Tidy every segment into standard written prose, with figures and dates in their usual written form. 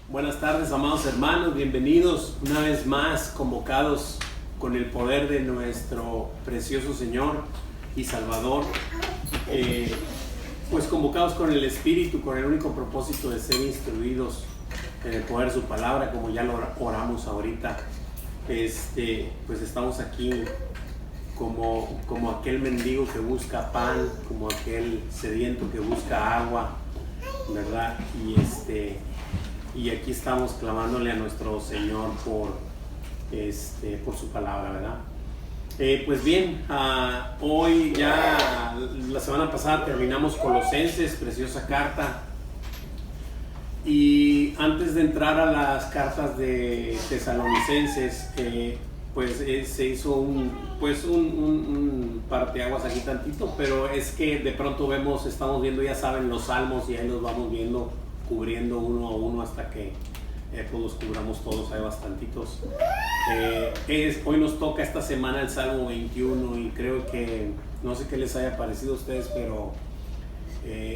Buenas tardes, amados hermanos, bienvenidos una vez más, convocados con el poder de nuestro precioso Señor y Salvador, pues convocados con el Espíritu, con el único propósito de ser instruidos en el poder de su palabra, como ya lo oramos ahorita. Pues estamos aquí como aquel mendigo que busca pan, como aquel sediento que busca agua, ¿verdad? Y aquí estamos clamándole a nuestro Señor por su palabra, ¿verdad? Pues bien, hoy ya, la semana pasada terminamos Colosenses, preciosa carta. Y antes de entrar a las cartas de Tesalonicenses, se hizo un parteaguas aquí tantito, pero es que de pronto estamos viendo, ya saben, los salmos, y ahí los vamos viendo, cubriendo uno a uno hasta que pues los cubramos todos. Hay bastantitos. Hoy nos toca esta semana el Salmo 21, y creo que, no sé qué les haya parecido a ustedes, pero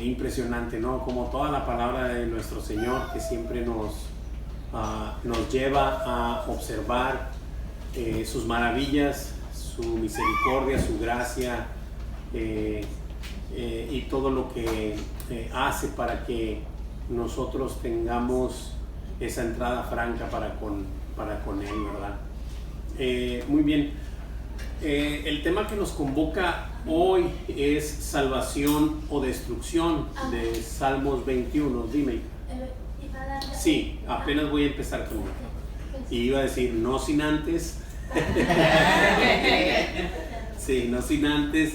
impresionante, ¿no? Como toda la palabra de nuestro Señor, que siempre nos lleva a observar sus maravillas, su misericordia, su gracia, y todo lo que hace para que nosotros tengamos esa entrada franca para con Él, ¿verdad? Muy bien. El tema que nos convoca hoy es salvación o destrucción, de Salmos 21. Dime. Sí, apenas voy a empezar con él. Y iba a decir, no sin antes. Sí, no sin antes,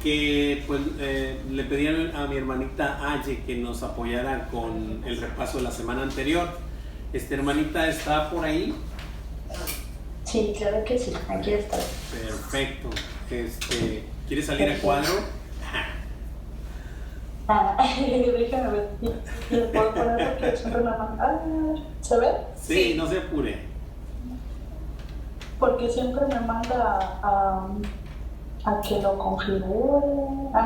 que pues le pedí a mi hermanita Aye que nos apoyara con el repaso de la semana anterior. Hermanita, ¿está por ahí? Sí, claro que sí, aquí está. Perfecto. ¿Quieres salir a cuadro? Déjame ver. ¿Le puedo poner porque siempre me manda? ¿Se ve? Sí, no se apure. Porque siempre me manda a que lo configure.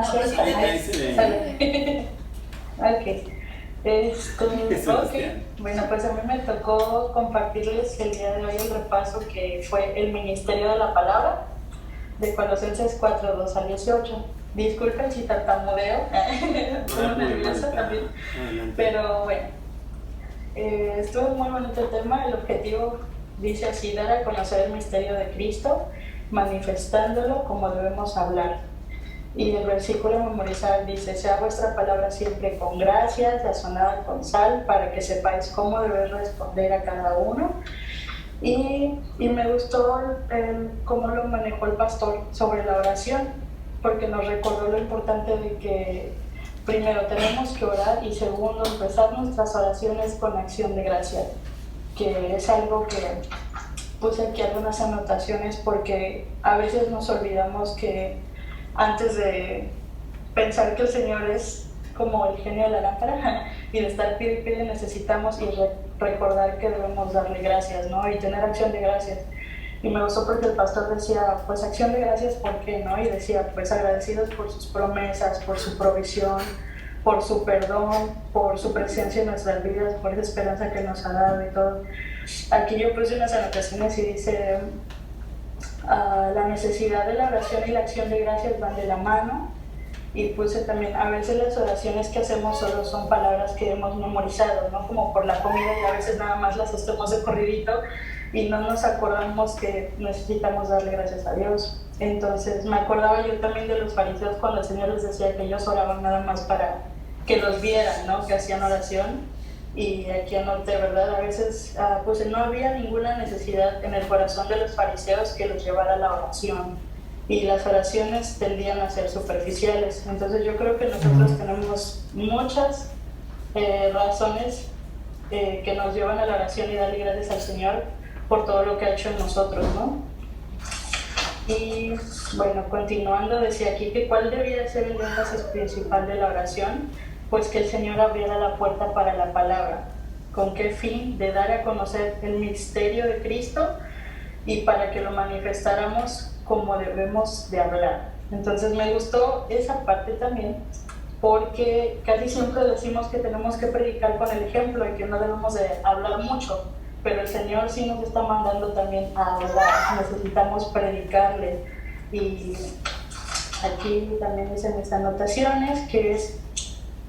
Sí, está. Ahí se ve. Ok. Ok. Bueno, pues a mí me tocó compartirles el día de hoy el repaso que fue el ministerio de la palabra de Colosenses 4, 2 al 18. Disculpen si tartamudeo, estoy nerviosa también, pero bueno, estuvo muy bonito el tema. El objetivo dice así: dar a conocer el misterio de Cristo, manifestándolo como debemos hablar. Y el versículo memorizar dice: sea vuestra palabra siempre con gracia, sazonada con sal, para que sepáis cómo debéis responder a cada uno. Y me gustó cómo lo manejó el pastor sobre la oración, porque nos recordó lo importante de que primero tenemos que orar, y segundo, empezar nuestras oraciones con acción de gracia, que es algo que puse aquí algunas anotaciones, porque a veces nos olvidamos que antes de pensar que el Señor es como el genio de la lámpara y de estar pide y pide, necesitamos recordar que debemos darle gracias, ¿no? Y tener acción de gracias. Y me gustó porque el pastor decía, pues acción de gracias, ¿por qué, no? Y decía, pues agradecidos por sus promesas, por su provisión, por su perdón, por su presencia en nuestras vidas, por esa esperanza que nos ha dado y todo. Aquí yo puse unas anotaciones y dice: la necesidad de la oración y la acción de gracias van de la mano. Y puse también, a veces las oraciones que hacemos solo son palabras que hemos memorizado, ¿no? Como por la comida, y a veces nada más las hacemos de corridito y no nos acordamos que necesitamos darle gracias a Dios. Entonces me acordaba yo también de los fariseos, cuando el Señor les decía que ellos oraban nada más para que los vieran, ¿no? Que hacían oración. Y aquí anoté, ¿verdad? A veces pues no había ninguna necesidad en el corazón de los fariseos que los llevara a la oración, y las oraciones tendían a ser superficiales. Entonces yo creo que nosotros tenemos muchas razones que nos llevan a la oración y darle gracias al Señor por todo lo que ha hecho en nosotros, ¿no? Y bueno, continuando, decía aquí que cuál debía ser el énfasis principal de la oración. Pues que el Señor abriera la puerta para la palabra. ¿Con qué fin? De dar a conocer el misterio de Cristo, y para que lo manifestáramos como debemos de hablar. Entonces me gustó esa parte también, porque casi siempre decimos que tenemos que predicar con el ejemplo y que no debemos de hablar mucho, pero el Señor sí nos está mandando también a hablar, necesitamos predicarle. Y aquí también dice en mis anotaciones que es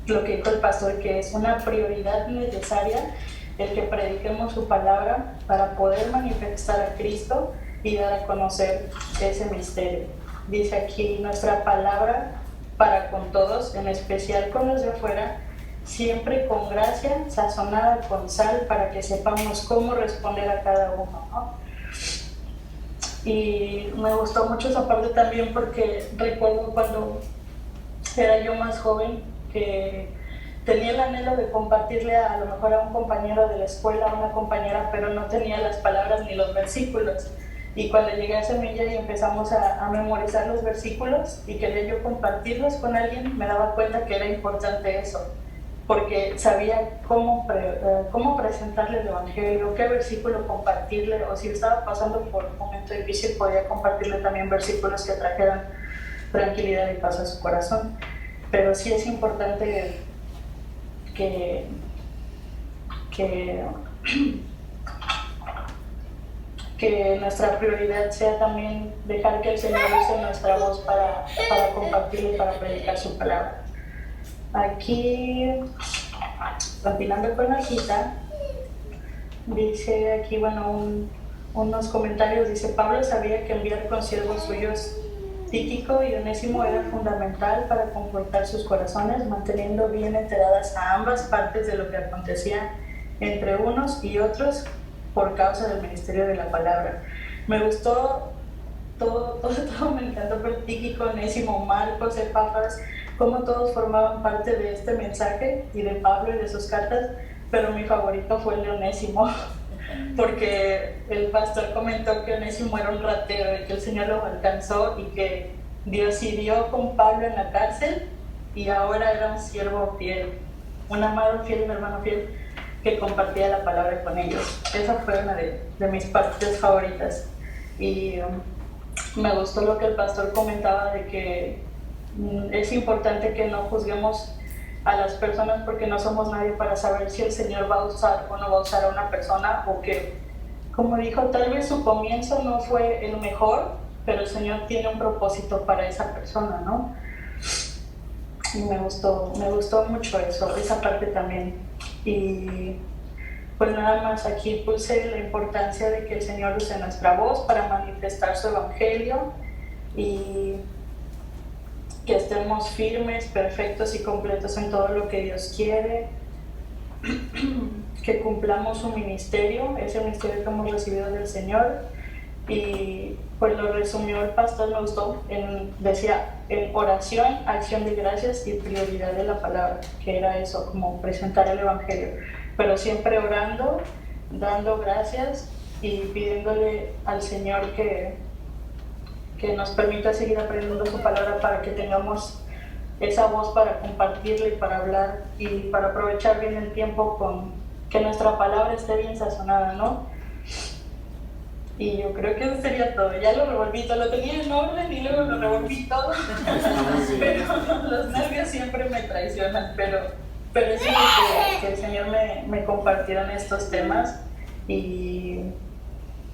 lo que dijo el pastor, que es una prioridad necesaria el que prediquemos su palabra para poder manifestar a Cristo y dar a conocer ese misterio. Dice aquí, nuestra palabra para con todos, en especial con los de afuera, siempre con gracia, sazonada con sal, para que sepamos cómo responder a cada uno, ¿no? Y me gustó mucho esa parte también porque recuerdo cuando era yo más joven que tenía el anhelo de compartirle a lo mejor a un compañero de la escuela, a una compañera, pero no tenía las palabras ni los versículos. Y cuando llegué a Semilla y empezamos a memorizar los versículos y quería yo compartirlos con alguien, me daba cuenta que era importante eso, porque sabía cómo presentarle el Evangelio, qué versículo compartirle, o si estaba pasando por un momento difícil, podía compartirle también versículos que trajeran tranquilidad y paz a su corazón. Pero sí es importante que nuestra prioridad sea también dejar que el Señor use nuestra voz para compartir y para predicar su palabra. Aquí, continuando con la cita, dice aquí, unos comentarios, dice: Pablo sabía que enviar consiervos suyos Tíquico y Onésimo era fundamental para confortar sus corazones, manteniendo bien enteradas a ambas partes de lo que acontecía entre unos y otros por causa del ministerio de la palabra. Me gustó todo me encantó, pero Tíquico, Onésimo, Marcos, Epafras, cómo todos formaban parte de este mensaje y de Pablo y de sus cartas, pero mi favorito fue el de Onésimo, porque el pastor comentó que Onésimo era un ratero y que el Señor lo alcanzó y que Dios sirvió con Pablo en la cárcel y ahora era un siervo fiel, un amado fiel, un hermano fiel que compartía la palabra con ellos. Esa fue una de mis partes favoritas. Y me gustó lo que el pastor comentaba de que es importante que no juzguemos a las personas porque no somos nadie para saber si el Señor va a usar o no va a usar a una persona, o que, como dijo, tal vez su comienzo no fue el mejor, pero el Señor tiene un propósito para esa persona, ¿no? Y me gustó mucho eso, esa parte también. Y pues nada más, aquí puse la importancia de que el Señor use nuestra voz para manifestar su evangelio y que estemos firmes, perfectos y completos en todo lo que Dios quiere, que cumplamos su ministerio, ese ministerio que hemos recibido del Señor. Y pues lo resumió el pastor, me gustó, decía en oración, acción de gracias y prioridad de la palabra, que era eso, como presentar el evangelio, pero siempre orando, dando gracias y pidiéndole al Señor que nos permita seguir aprendiendo su palabra para que tengamos esa voz para compartirla y para hablar y para aprovechar bien el tiempo con que nuestra palabra esté bien sazonada, ¿no? Y yo creo que eso sería todo. Ya lo revolví todo, lo tenía en orden y luego lo revolví todo. Pero los nervios siempre me traicionan, pero es que el Señor me compartieron estos temas. Y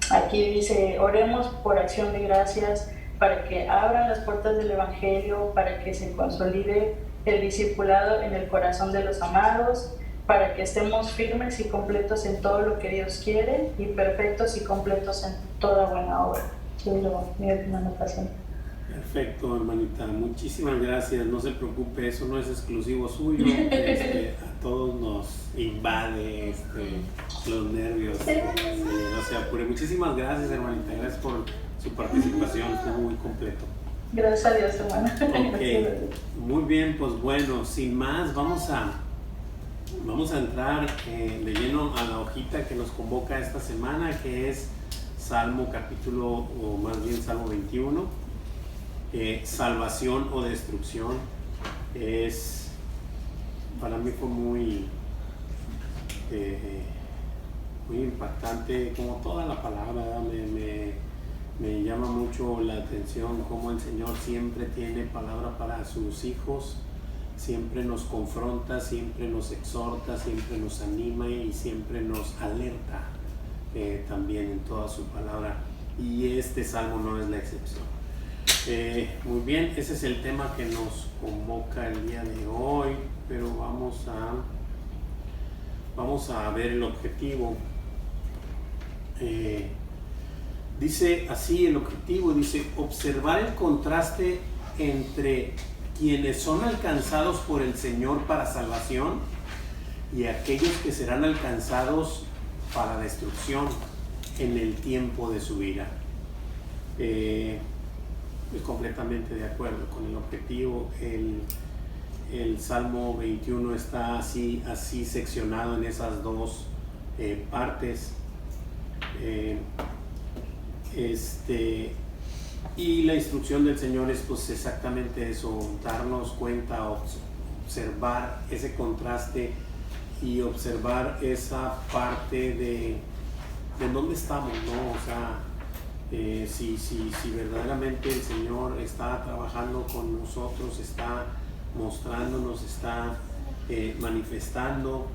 aquí dice: oremos por acción de gracias para que abran las puertas del evangelio, para que se consolide el discipulado en el corazón de los amados, para que estemos firmes y completos en todo lo que Dios quiere y perfectos y completos en toda buena obra. Mi última anotación. Perfecto, hermanita, muchísimas gracias. No se preocupe, eso no es exclusivo suyo. A todos nos invade los nervios. No se apure. Muchísimas gracias, hermanita. Gracias por su participación, fue muy completo. Gracias a Dios, hermana. Ok, muy bien, pues bueno, sin más, vamos a entrar de lleno a la hojita que nos convoca esta semana, que es Salmo capítulo, o más bien Salmo 21, salvación o destrucción. Para mí fue muy impactante, como toda la palabra, me llama mucho la atención cómo el Señor siempre tiene palabra para sus hijos, siempre nos confronta, siempre nos exhorta, siempre nos anima y siempre nos alerta también en toda su palabra, y este salmo no es la excepción. Muy bien, ese es el tema que nos convoca el día de hoy, pero vamos a ver el objetivo. Dice así el objetivo, dice: observar el contraste entre quienes son alcanzados por el Señor para salvación y aquellos que serán alcanzados para destrucción en el tiempo de su ira. Completamente de acuerdo con el objetivo. El Salmo 21 está así seccionado en esas dos partes. Y la instrucción del Señor es pues exactamente eso, darnos cuenta, observar ese contraste y observar esa parte de dónde estamos, ¿no? O sea, si verdaderamente el Señor está trabajando con nosotros, está mostrándonos, está manifestando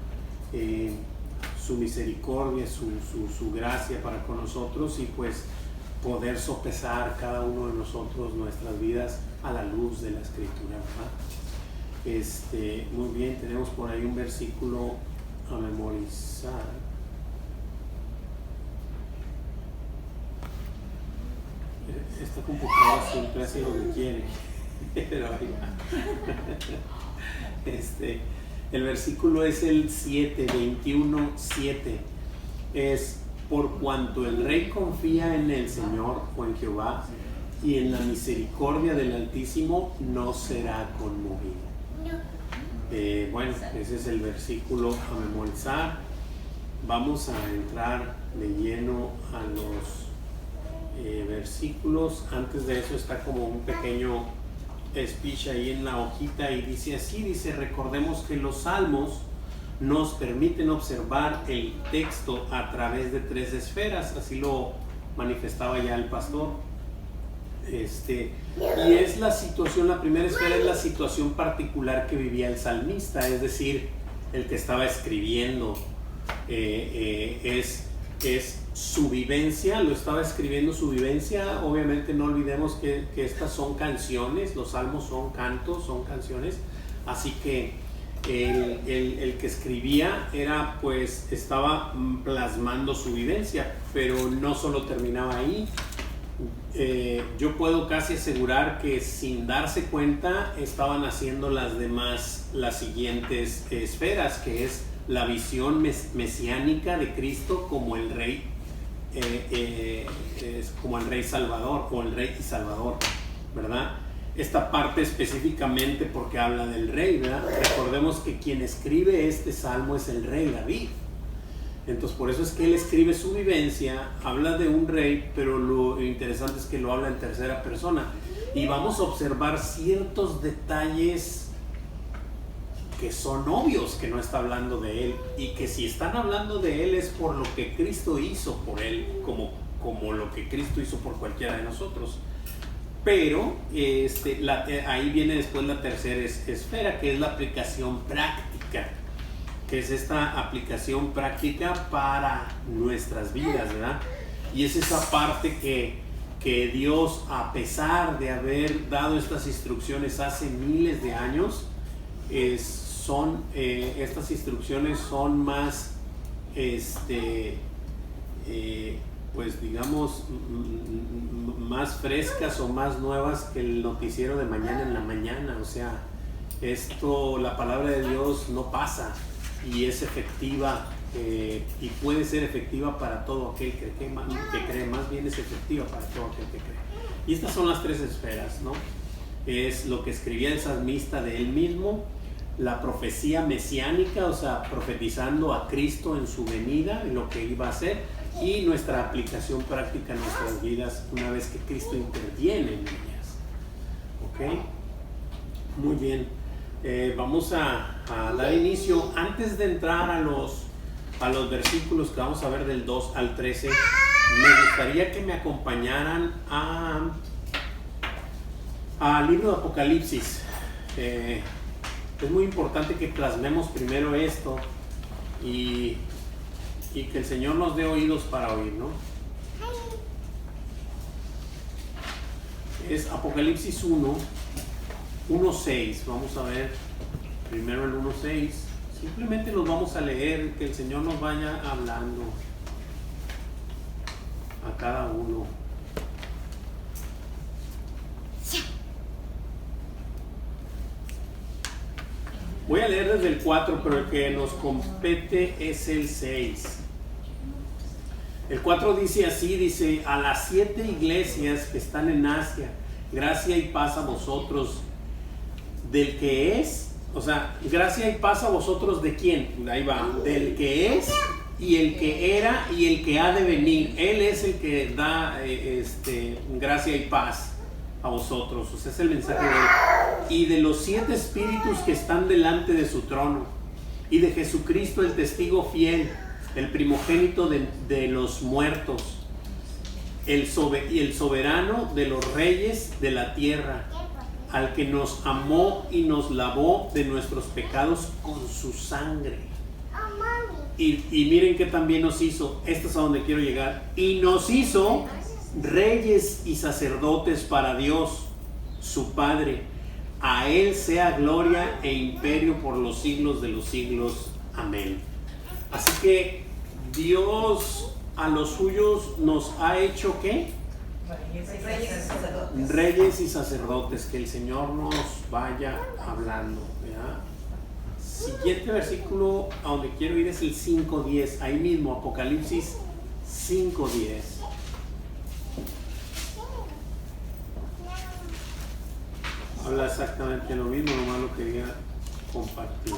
su misericordia, su gracia para con nosotros, y pues poder sopesar cada uno de nosotros nuestras vidas a la luz de la Escritura, ¿verdad? Muy bien, tenemos por ahí un versículo a memorizar. Esta computadora siempre hace lo que quiere, pero ahí va. El versículo es el 7, 21:7. Es: por cuanto el rey confía en el Señor o en Jehová, y en la misericordia del Altísimo no será conmovido. Bueno, ese es el versículo a memorizar. Vamos a entrar de lleno a los versículos. Antes de eso está como un pequeño speech ahí en la hojita, y dice así, dice: recordemos que los salmos nos permiten observar el texto a través de tres esferas, así lo manifestaba ya el pastor. Y es la situación, la primera esfera es la situación particular que vivía el salmista, es decir, el que estaba escribiendo, es su vivencia, lo estaba escribiendo su vivencia. Obviamente no olvidemos que estas son canciones, los salmos son cantos, son canciones, así que el que escribía estaba plasmando su vivencia, pero no solo terminaba ahí. Yo puedo casi asegurar que sin darse cuenta estaban haciendo las siguientes esferas, que es la visión mesiánica de Cristo como el Rey, como el Rey Salvador, o el Rey y Salvador, ¿verdad? Esta parte específicamente porque habla del Rey, ¿verdad? Recordemos que quien escribe este salmo es el Rey David. Entonces por eso es que él escribe su vivencia, habla de un rey, pero lo interesante es que lo habla en tercera persona. Y vamos a observar ciertos detalles que son obvios que no está hablando de él, y que si están hablando de él es por lo que Cristo hizo por él, como lo que Cristo hizo por cualquiera de nosotros. Pero ahí viene después la tercera esfera, que es la aplicación práctica, que es esta aplicación práctica para nuestras vidas, ¿verdad? Y es esa parte que Dios, a pesar de haber dado estas instrucciones hace miles de años, estas instrucciones son más, pues digamos, más frescas o más nuevas que el noticiero de mañana en la mañana. O sea, la palabra de Dios no pasa, y es efectiva, y puede ser efectiva para todo aquel que cree, más bien es efectiva para todo aquel que cree. Y estas son las tres esferas, ¿no? Es lo que escribía el salmista de él mismo, la profecía mesiánica, o sea, profetizando a Cristo en su venida, en lo que iba a hacer, y nuestra aplicación práctica en nuestras vidas una vez que Cristo interviene en ellas. ¿Ok? Muy bien. Vamos a dar inicio. Antes de entrar a los versículos que vamos a ver del 2 al 13, me gustaría que me acompañaran al libro de Apocalipsis. es muy importante que plasmemos primero esto y que el Señor nos dé oídos para oír, ¿no? Es Apocalipsis 1:6. Vamos a ver primero el 1:6. Simplemente los vamos a leer, que el Señor nos vaya hablando a cada uno. Voy a leer desde el 4, pero el que nos compete es el 6. El 4 dice así, dice: a las 7 iglesias que están en Asia, gracia y paz a vosotros, del que es, o sea, gracia y paz a vosotros, ¿de quién? Ahí va, del que es, y el que era, y el que ha de venir. Él es el que da gracia y paz a vosotros, o sea, es el mensaje de él. Y de los 7 espíritus que están delante de su trono, y de Jesucristo el testigo fiel, el primogénito de los muertos, y el soberano de los reyes de la tierra, al que nos amó y nos lavó de nuestros pecados con su sangre. Y miren que también nos hizo, esto es a donde quiero llegar, y nos hizo reyes y sacerdotes para Dios, su Padre. A Él sea gloria e imperio por los siglos de los siglos. Amén. Así que Dios a los suyos nos ha hecho ¿qué? Reyes y sacerdotes. Que el Señor nos vaya hablando, ¿verdad? Siguiente versículo a donde quiero ir es el 5:10. Ahí mismo, Apocalipsis 5:10. Habla exactamente lo mismo, nomás lo quería compartir.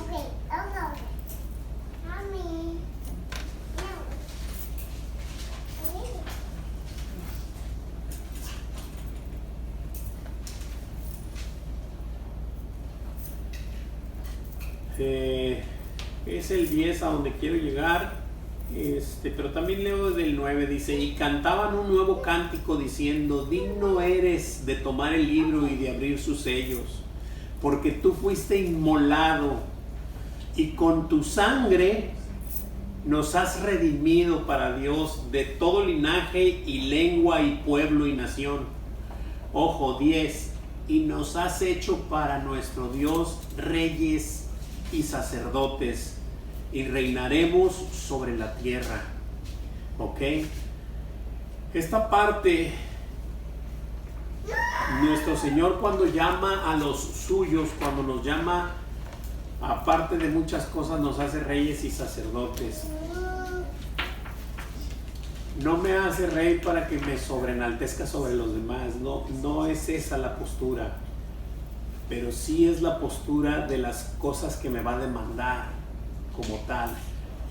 Es el 10 a donde quiero llegar, pero también leo desde el 9, dice: y cantaban un nuevo cántico diciendo: digno eres de tomar el libro y de abrir sus sellos, porque tú fuiste inmolado y con tu sangre nos has redimido para Dios de todo linaje y lengua y pueblo y nación. Ojo, 10, y nos has hecho para nuestro Dios reyes y sacerdotes, y reinaremos sobre la tierra. ¿Ok? Esta parte, nuestro Señor cuando llama a los suyos, cuando nos llama, aparte de muchas cosas, nos hace reyes y sacerdotes. No me hace rey para que me sobreenaltezca sobre los demás, no es esa la postura, pero sí es la postura de las cosas que me va a demandar como tal.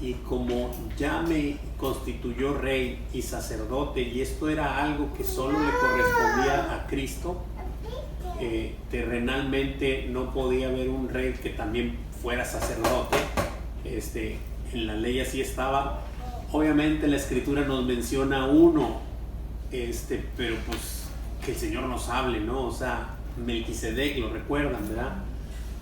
Y como ya me constituyó rey y sacerdote, y esto era algo que solo le correspondía a Cristo, terrenalmente no podía haber un rey que también fuera sacerdote. En la ley así estaba. Obviamente la escritura nos menciona uno, pero pues que el Señor nos hable, ¿no? O sea, Melquisedec, lo recuerdan, ¿verdad?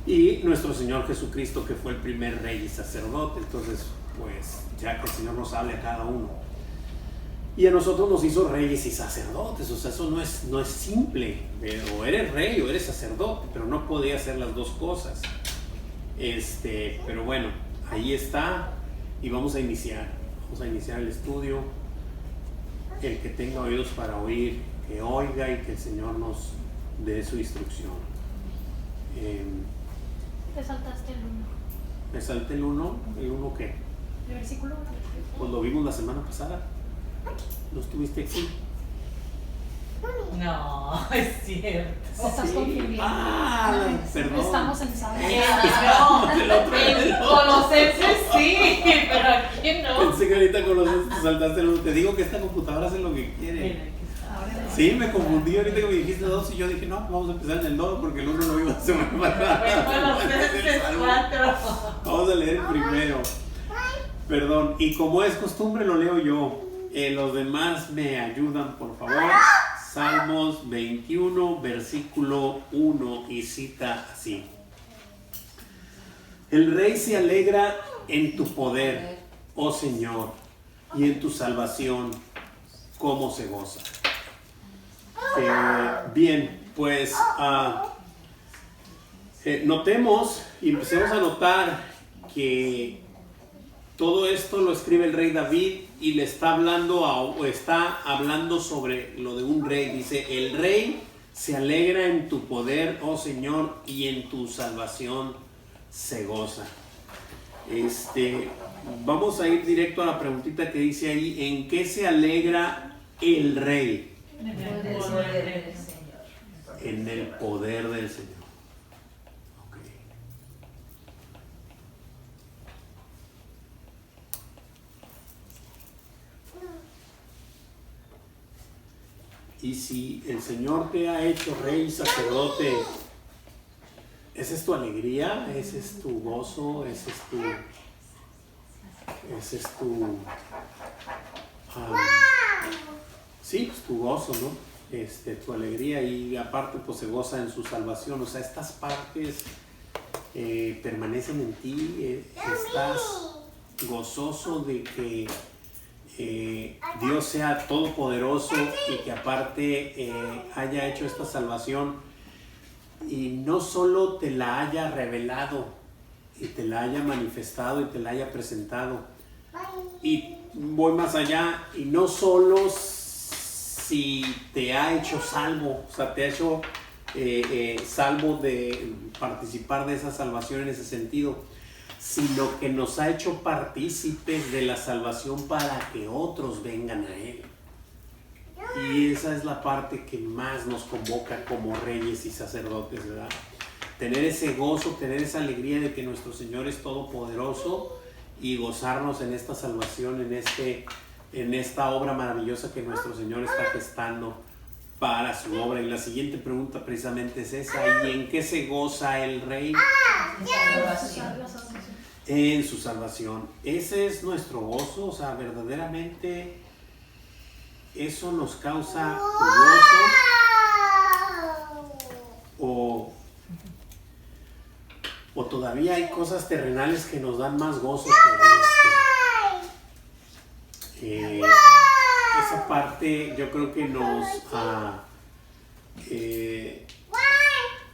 Y nuestro Señor Jesucristo, que fue el primer rey y sacerdote. Entonces, pues ya que el Señor nos hable a cada uno. Y a nosotros nos hizo reyes y sacerdotes. O sea, eso no es simple. O eres rey o eres sacerdote, pero no podía hacer las dos cosas. Pero bueno, ahí está. Y vamos a iniciar el estudio. El que tenga oídos para oír, que oiga, y que el Señor nos dé su instrucción. Te saltaste el 1. ¿Me salté el 1? ¿El 1 qué? El versículo 1. Pues lo vimos la semana pasada. ¿No estuviste aquí? No, es cierto. Estás confundiendo. Perdón. Estamos en sábado. En Colosenses sí, pero aquí no. Pensé que ahorita Colosenses te saltaste el 1. Te digo que esta computadora hace lo que quiere. Sí, me confundí ahorita que me dijiste 2 y yo dije, no, vamos a empezar en el 2 porque el 1 lo iba a hacer Vamos a leer el primero. Perdón, y como es costumbre lo leo yo. Los demás me ayudan, por favor. Salmos 21, versículo 1, y cita así: El rey se alegra en tu poder, oh Señor, y en tu salvación, cómo se goza. Bien, pues notemos y empecemos a notar que todo esto lo escribe el rey David y le está hablando sobre lo de un rey. Dice, el rey se alegra en tu poder, oh Señor, y en tu salvación se goza. Vamos a ir directo a la preguntita que dice ahí, ¿en qué se alegra el rey? En el poder del Señor. En el poder del Señor. Ok. Y si el Señor te ha hecho rey, sacerdote, ¿esa es tu alegría? ¿Ese es tu gozo? ¿Ese es tu sí, pues tu gozo, ¿no? Tu alegría, y aparte pues se goza en su salvación. O sea, estas partes permanecen en ti. Estás gozoso de que Dios sea todopoderoso y que aparte haya hecho esta salvación y no solo te la haya revelado y te la haya manifestado y te la haya presentado. Y voy más allá, y no solo si te ha hecho salvo, o sea, te ha hecho salvo de participar de esa salvación en ese sentido, sino que nos ha hecho partícipes de la salvación para que otros vengan a Él. Y esa es la parte que más nos convoca como reyes y sacerdotes, ¿verdad? Tener ese gozo, tener esa alegría de que nuestro Señor es todopoderoso y gozarnos en esta salvación, en esta obra maravillosa que nuestro Señor está gestando para su obra. Y la siguiente pregunta precisamente es esa: ¿y en qué se goza el rey? En su salvación. Ese es nuestro gozo. O sea, verdaderamente eso nos causa gozo, o todavía hay cosas terrenales que nos dan más gozo que esa parte yo creo que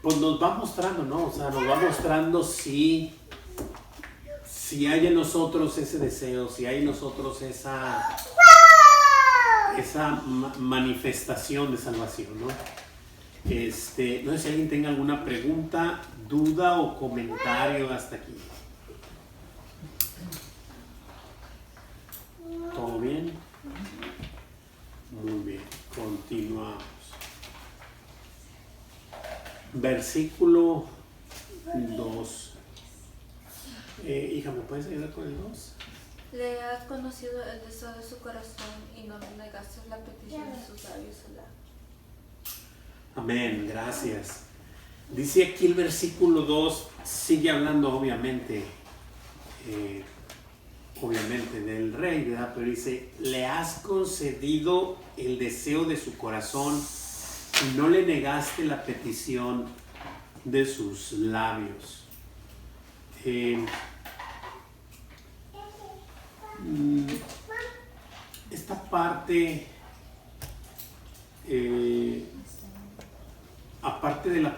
pues nos va mostrando, ¿no? O sea, nos va mostrando si hay en nosotros ese deseo, si hay en nosotros esa manifestación de salvación, ¿no? No sé si alguien tenga alguna pregunta, duda o comentario hasta aquí. ¿Todo bien? Muy bien, continuamos. Versículo 2. Hija, ¿me puedes ayudar con el 2? Le has conocido el deseo de su corazón y no le negaste la petición de sus labios. Amén, gracias. Dice aquí el versículo 2, sigue hablando obviamente del rey, ¿verdad? Pero dice, le has concedido el deseo de su corazón y no le negaste la petición de sus labios. Esta parte, aparte de las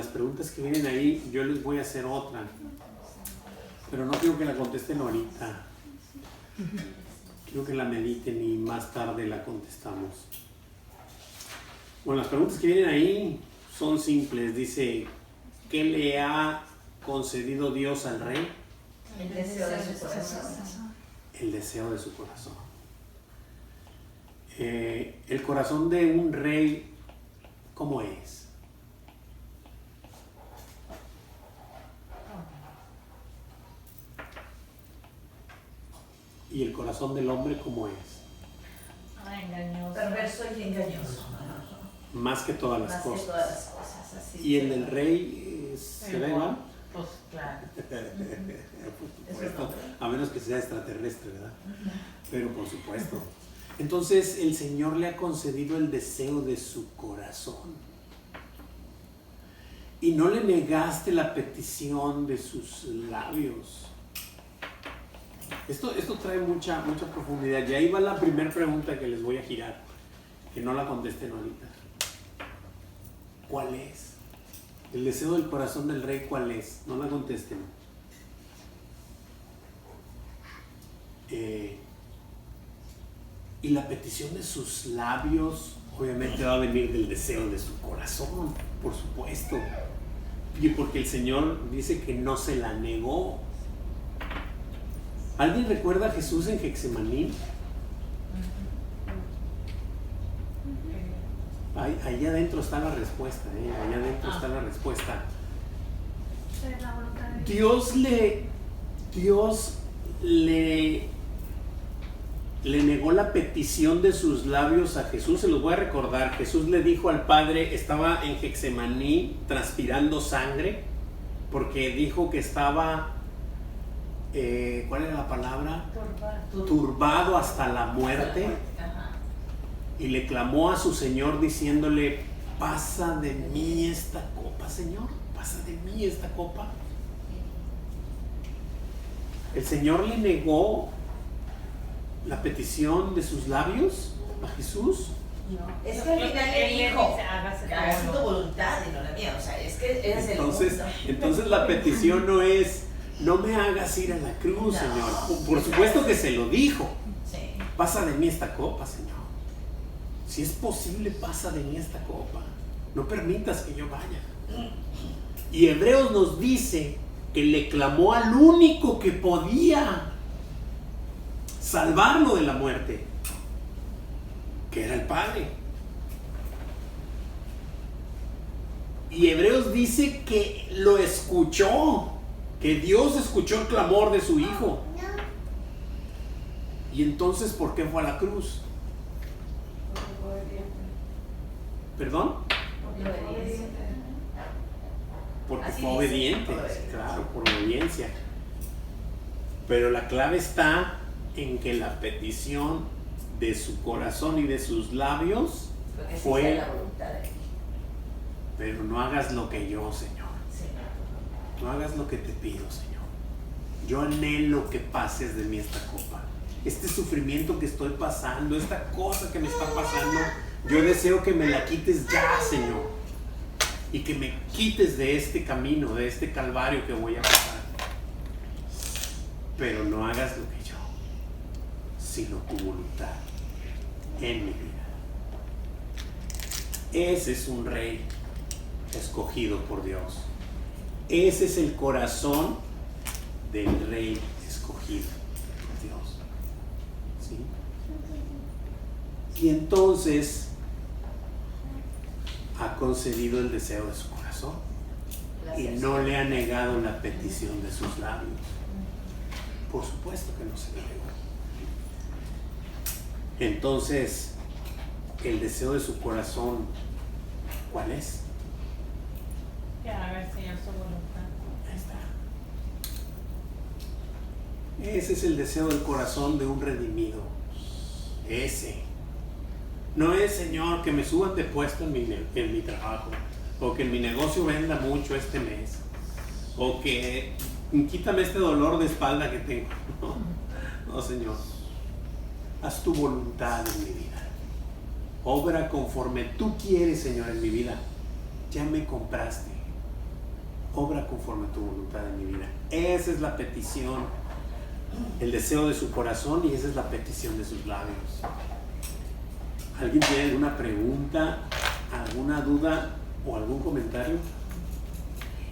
preguntas que vienen ahí, yo les voy a hacer otra, pero no quiero que la contesten ahorita. Quiero que la mediten y más tarde la contestamos. Bueno, las preguntas que vienen ahí son simples. Dice, ¿qué le ha concedido Dios al rey? El deseo de su corazón. El deseo de su corazón. El corazón de un rey, ¿cómo es? ¿Y el corazón del hombre cómo es? Engañoso. Perverso y engañoso. Más que todas las Más cosas. que todas las cosas, así. ¿Y el del rey será igual? Pues claro. Por supuesto, a menos que sea extraterrestre, ¿verdad? Pero por supuesto. Entonces el Señor le ha concedido el deseo de su corazón. y no le negaste la petición de sus labios. Esto trae mucha profundidad. Y ahí va la primera pregunta que les voy a girar, que no la contesten ahorita. ¿Cuál es? El deseo del corazón del rey, ¿cuál es? No la contesten. Y la petición de sus labios obviamente va a venir del deseo de su corazón, por supuesto. Y porque el Señor dice que no se la negó. ¿Alguien recuerda a Jesús en Getsemaní? Ahí adentro está la respuesta, allá adentro está la respuesta. Es la voluntad de Dios. Dios le negó la petición de sus labios a Jesús. Se los voy a recordar. Jesús le dijo al Padre, estaba en Getsemaní transpirando sangre, porque dijo que estaba, ¿cuál era la palabra? Turbado hasta la muerte. Y le clamó a su Señor diciéndole, pasa de mí esta copa, Señor, pasa de mí esta copa. El Señor le negó la petición de sus labios a Jesús. No, es que al final le dijo, hágase tu voluntad y no la mía. O sea, es que eres el mundo. Entonces la petición no es, no me hagas ir a la cruz, no, Señor. Por supuesto que se lo dijo. Sí. Pasa de mí esta copa, Señor. Si es posible, pasa de mí esta copa. No permitas que yo vaya. Y Hebreos nos dice que le clamó al único que podía salvarlo de la muerte, que era el Padre. Y Hebreos dice que lo escuchó, que Dios escuchó el clamor de su Hijo. Y entonces, ¿por qué fue a la cruz? ¿Perdón? Porque fue obediente, claro, por obediencia. Pero la clave está en que la petición de su corazón y de sus labios fue, la voluntad de Dios. Pero no hagas lo que yo, Señor. Sí. No hagas lo que te pido, Señor. Yo anhelo que pases de mí esta copa. Este sufrimiento que estoy pasando, esta cosa que me está pasando, yo deseo que me la quites ya, Señor. Y que me quites de este camino, de este calvario que voy a pasar. Pero no hagas lo que yo, sino tu voluntad en mi vida. Ese es un rey escogido por Dios. Ese es el corazón del rey escogido por Dios. ¿Sí? Y entonces ha concedido el deseo de su corazón y no le ha negado la petición de sus labios. Por supuesto que no se le negó. Entonces, el deseo de su corazón, ¿cuál es? Que haga el Señor su voluntad. Ahí está. Ese es el deseo del corazón de un redimido. Ese. No es, Señor, que me suban de puesto en mi trabajo, o que en mi negocio venda mucho este mes, o que quítame este dolor de espalda que tengo. No, Señor. Haz tu voluntad en mi vida. Obra conforme tú quieres, Señor, en mi vida. Ya me compraste. Obra conforme tu voluntad en mi vida. Esa es la petición, el deseo de su corazón, y esa es la petición de sus labios. ¿Alguien tiene alguna pregunta, alguna duda o algún comentario?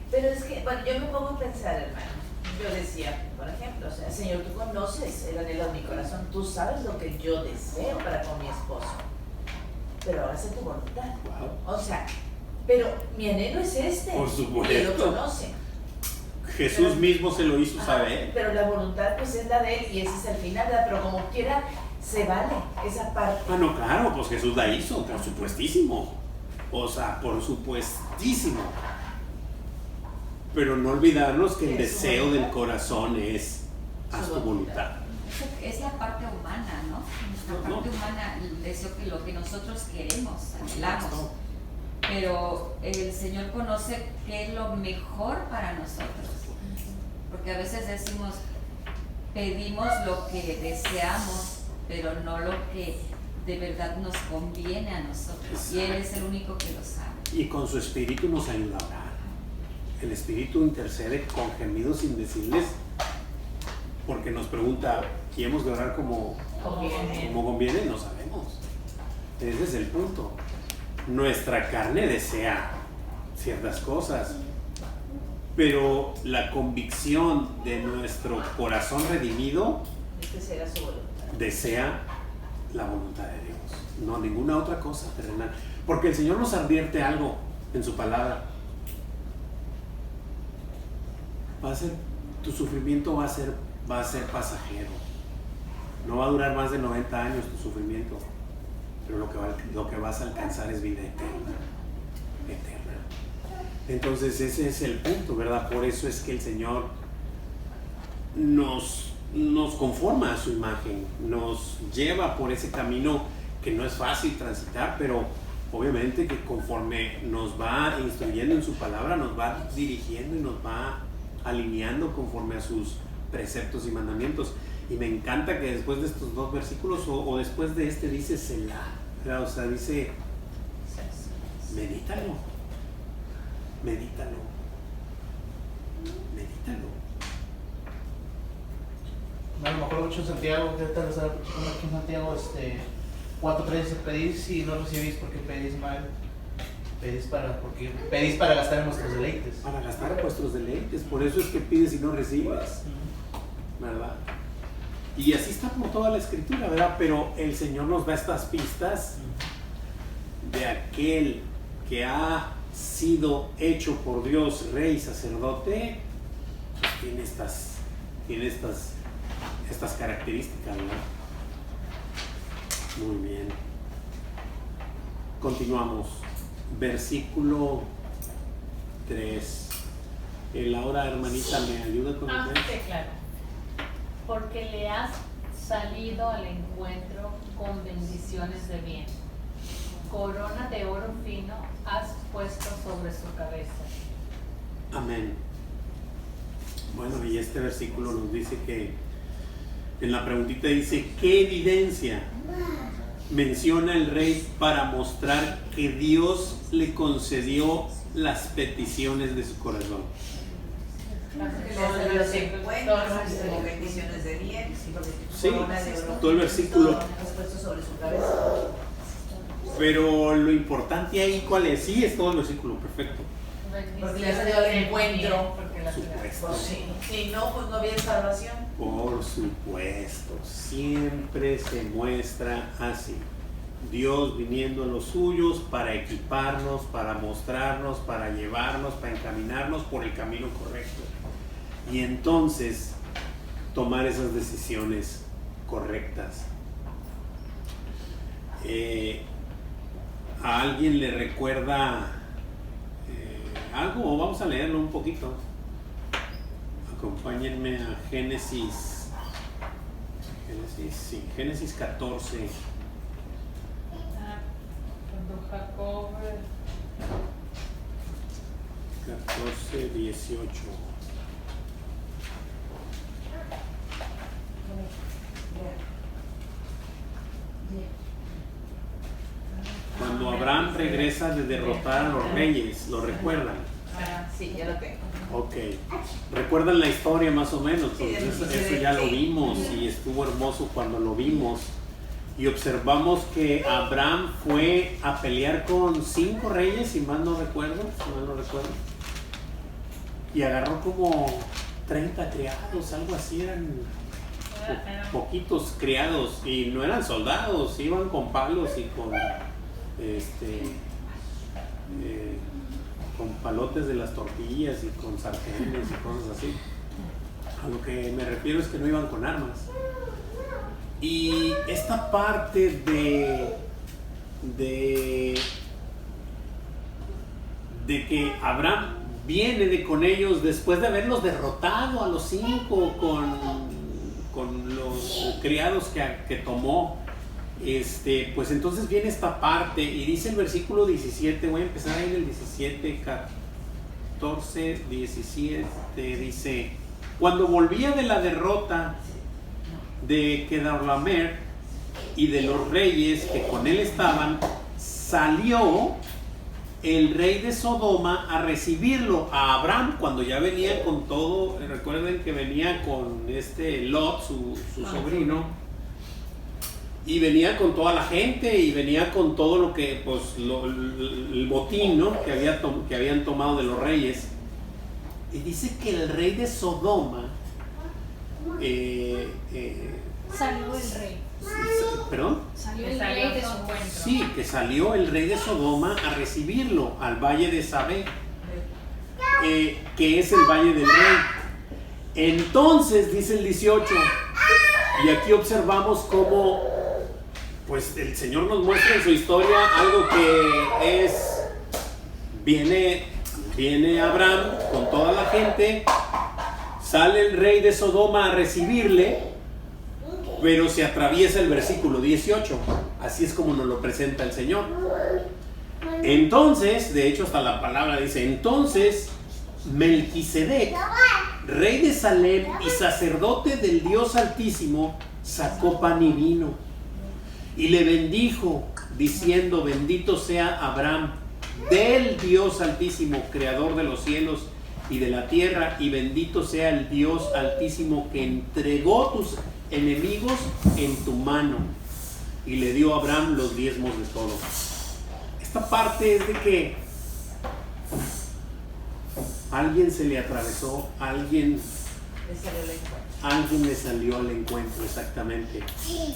Pero es que, bueno, yo me pongo a pensar, hermano. Yo decía, por ejemplo, o sea, Señor, tú conoces el anhelo de mi corazón, tú sabes lo que yo deseo para con mi esposo, pero ahora sé tu voluntad. Wow. O sea, pero mi anhelo es este. Por supuesto. Y él lo conoce. Jesús Pero, mismo se lo hizo saber. Pero la voluntad pues es la de él y ese es el final, ¿verdad? Pero como quiera, se vale esa parte. Ah, no, claro, pues Jesús la hizo, por supuestísimo. O sea, por supuestísimo. Pero no olvidarnos que el deseo del corazón es haz tu voluntad. Es la parte humana, ¿no? La parte humana, el deseo que lo que nosotros queremos, anhelamos. pero el Señor conoce qué es lo mejor para nosotros. Porque a veces decimos, pedimos lo que deseamos, pero no lo que de verdad nos conviene a nosotros. Y Él es el único que lo sabe. Y con su espíritu nos ayuda a orar. El espíritu intercede con gemidos indecibles, porque nos pregunta, ¿y hemos de orar como conviene? No sabemos. Ese es el punto. Nuestra carne desea ciertas cosas, pero la convicción de nuestro corazón redimido desea la voluntad de Dios, no ninguna otra cosa terrenal. Porque el Señor nos advierte algo en su palabra. Tu sufrimiento va a ser pasajero. No va a durar más de 90 años tu sufrimiento, pero lo que vas a alcanzar es vida eterna. Entonces ese es el punto, ¿verdad? Por eso es que el Señor nos conforma a su imagen, nos lleva por ese camino que no es fácil transitar, pero obviamente que conforme nos va instruyendo en su palabra, nos va dirigiendo y nos va alineando conforme a sus preceptos y mandamientos. Y me encanta que después de estos dos versículos o después de este dice Selah, o sea, dice medítalo. A lo mejor mucho en Santiago, que tal vez aquí en Santiago 4:3, pedís y no recibís porque pedís mal. Pedís para gastar en nuestros deleites. Para gastar en vuestros deleites. Por eso es que pides y no recibes, ¿verdad? Y así está por toda la escritura, ¿verdad? Pero el Señor nos da estas pistas de aquel que ha sido hecho por Dios rey y sacerdote, pues tiene estas características, ¿verdad? Muy bien. Continuamos. Versículo 3. Ahora, hermanita, ¿me ayuda con el 3? Sí, claro. Porque le has salido al encuentro con bendiciones de bien. Corona de oro fino has puesto sobre su cabeza. Amén. Bueno, y este versículo nos dice que en la preguntita dice, ¿qué evidencia menciona el rey para mostrar que Dios le concedió las peticiones de su corazón? Los encuentros como bendiciones de bien, Sí, todo el versículo. Sobre su cabeza. Pero lo importante ahí, ¿cuál es? Sí, es todo el versículo, perfecto. Porque le ha salido al encuentro. Supuesto. Si no, pues no había salvación. Por supuesto, siempre se muestra así. Dios viniendo a los suyos para equiparnos, para mostrarnos, para llevarnos, para encaminarnos por el camino correcto. Y entonces tomar esas decisiones correctas. ¿A alguien le recuerda algo? Vamos a leerlo un poquito. Acompáñenme a Génesis 14. Cuando Jacob 14:18. Cuando Abraham regresa de derrotar a los reyes, ¿lo recuerdan? Sí, ya lo tengo. Ok. ¿Recuerdan la historia más o menos? Sí, Eso ya lo vimos y estuvo hermoso cuando lo vimos. Y observamos que Abraham fue a pelear con 5 reyes, si mal no recuerdo. Y agarró como 30 criados, algo así, eran poquitos criados. Y no eran soldados, iban con palos y con con palotes de las tortillas y con sartenes y cosas así. A lo que me refiero es que no iban con armas. Y esta parte de que Abraham viene con ellos después de haberlos derrotado a los 5 con los criados que tomó, Pues entonces viene esta parte y dice el versículo 17, voy a empezar ahí en el 17, 14, 17, dice: cuando volvía de la derrota de Kedorlaomer y de los reyes que con él estaban, salió el rey de Sodoma a recibirlo, a Abraham, cuando ya venía con todo. Recuerden que venía con Lot, su sobrino, y venía con toda la gente y venía con todo lo que, pues, el botín, ¿no?, que habían tomado de los reyes. Y dice que el rey de Sodoma salió el rey. ¿Perdón? Salió el rey de su encuentro. Sí, que salió el rey de Sodoma a recibirlo al valle de Sabé, que es el valle del rey. Entonces, dice el 18, y aquí observamos cómo, pues, el Señor nos muestra en su historia algo que es: viene Abraham con toda la gente, sale el rey de Sodoma a recibirle, pero se atraviesa el versículo 18. Así es como nos lo presenta el Señor. Entonces, de hecho hasta la palabra dice: entonces Melquisedec, rey de Salem y sacerdote del Dios Altísimo, sacó pan y vino y le bendijo, diciendo: bendito sea Abraham del Dios Altísimo, creador de los cielos y de la tierra, y bendito sea el Dios Altísimo que entregó tus enemigos en tu mano. Y le dio a Abraham los diezmos de todo. Esta parte es de que alguien se le atravesó, alguien le salió al encuentro, exactamente.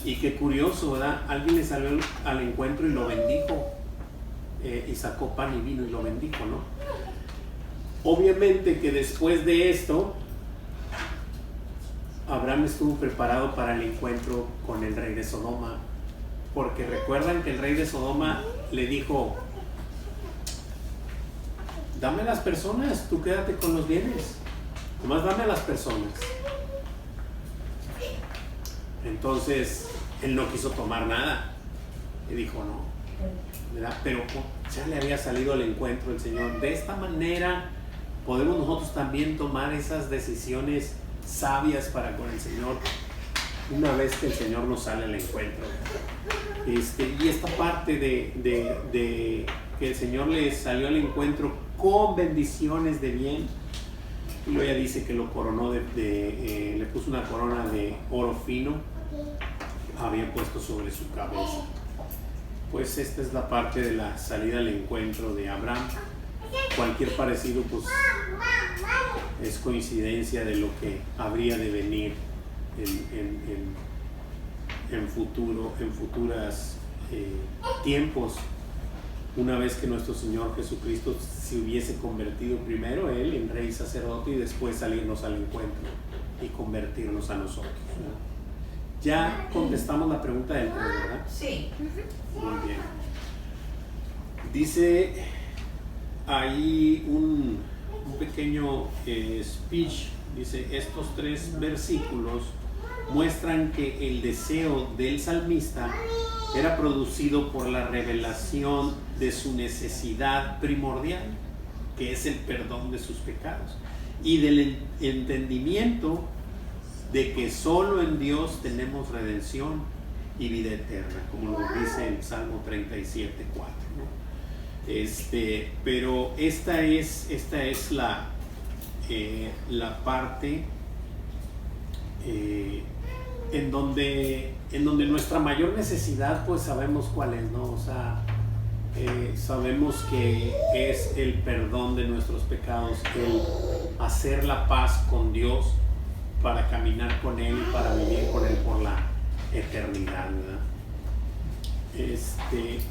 Y qué curioso, ¿verdad? Alguien le salió al encuentro y lo bendijo, y sacó pan y vino y lo bendijo, ¿no? Obviamente que después de esto, Abraham estuvo preparado para el encuentro con el rey de Sodoma, porque recuerdan que el rey de Sodoma le dijo: dame a las personas, tú quédate con los bienes, nomás dame a las personas. Entonces él no quiso tomar nada y dijo no, ¿verdad? Pero ya le había salido al encuentro el Señor. De esta manera podemos nosotros también tomar esas decisiones sabias para con el Señor, una vez que el Señor nos sale al encuentro. Y esta parte de que el Señor le salió al encuentro con bendiciones de bien, y luego ella dice que lo coronó le puso una corona de oro fino, había puesto sobre su cabeza. Pues esta es la parte de la salida al encuentro de Abraham. Cualquier parecido, pues, es coincidencia de lo que habría de venir en futuras tiempos, una vez que nuestro Señor Jesucristo se hubiese convertido primero él en rey sacerdote y después salirnos al encuentro y convertirnos a nosotros, ¿no? Ya contestamos la pregunta del 3, ¿verdad? Sí. Muy bien. Dice ahí un pequeño speech. Dice: estos 3 versículos muestran que el deseo del salmista era producido por la revelación de su necesidad primordial, que es el perdón de sus pecados, y del entendimiento de que solo en Dios tenemos redención y vida eterna, como lo dice el Salmo 37:4, ¿no? Pero esta es la parte en donde nuestra mayor necesidad, pues sabemos cuál es, ¿no? O sea, sabemos que es el perdón de nuestros pecados, el hacer la paz con Dios para caminar con Él, para vivir con Él por la eternidad, ¿verdad?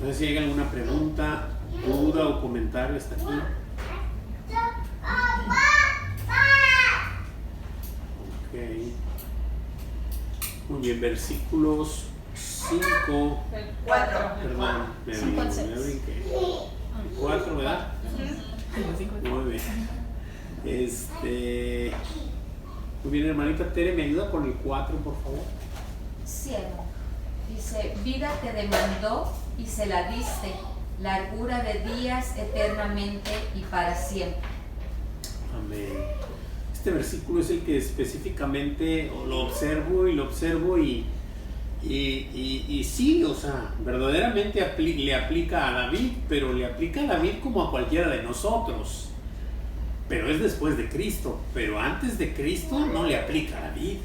No sé si hay alguna pregunta, duda o comentario hasta aquí. Ok. Muy bien, versículos 5. 4. Perdón, me brinqué. 4, ¿verdad? Muy bien. Muy bien, hermanita Tere, ¿me ayuda con el 4, por favor? Cielo. Dice, vida te demandó y se la diste, largura de días eternamente y para siempre. Amén. Este versículo es el que específicamente lo observo y sí, o sea, verdaderamente le aplica a David, pero le aplica a David como a cualquiera de nosotros. Pero es después de Cristo, pero antes de Cristo no le aplica a David.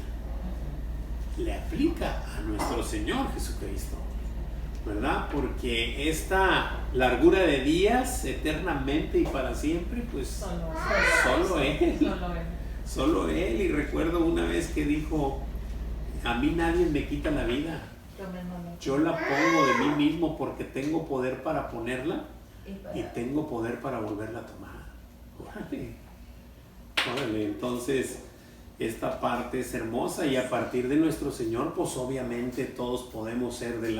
Le aplica a nuestro Señor Jesucristo, ¿verdad? Porque esta largura de días eternamente y para siempre, pues solo Él. Y recuerdo una vez que dijo, a mí nadie me quita la vida, yo la pongo de mí mismo porque tengo poder para ponerla y tengo poder para volverla a tomar. Órale, entonces esta parte es hermosa y a partir de nuestro Señor, pues obviamente todos podemos ser de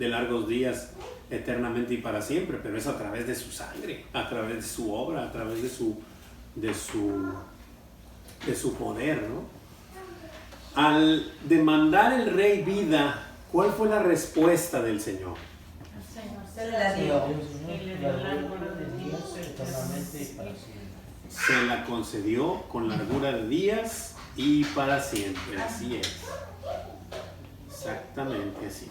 largos días eternamente y para siempre, pero es a través de su sangre, a través de su obra, a través de su poder, ¿no? Al demandar el rey vida, ¿cuál fue la respuesta del Señor? Se la dio. Se la concedió con largura de días y para siempre. Así es. Exactamente así es.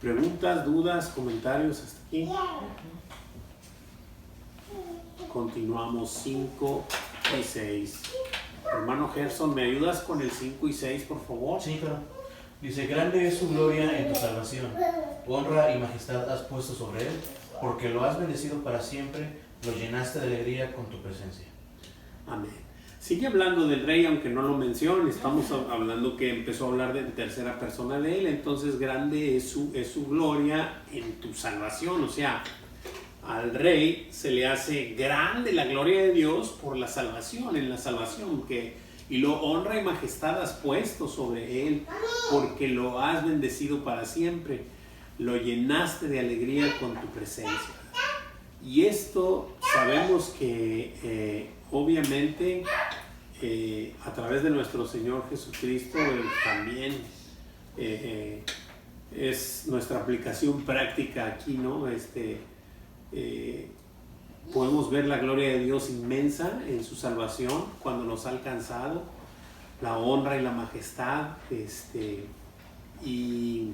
¿Preguntas, dudas, comentarios hasta aquí? Continuamos 5 y 6. Hermano Gerson, ¿me ayudas con el 5 y 6, por favor? Sí, claro. Dice, grande es su gloria en tu salvación. Honra y majestad has puesto sobre él, porque lo has bendecido para siempre, lo llenaste de alegría con tu presencia. Amén. Sigue hablando del rey, aunque no lo mencione. Estamos hablando que empezó a hablar de tercera persona de él. Entonces, grande es su gloria en tu salvación. O sea, al rey se le hace grande la gloria de Dios por la salvación, en la salvación y lo honra y majestad has puesto sobre él, porque lo has bendecido para siempre, lo llenaste de alegría con tu presencia. Y esto sabemos que obviamente a través de nuestro Señor Jesucristo también es nuestra aplicación práctica aquí, ¿no? Podemos ver la gloria de Dios inmensa en su salvación cuando nos ha alcanzado, la honra y la majestad, y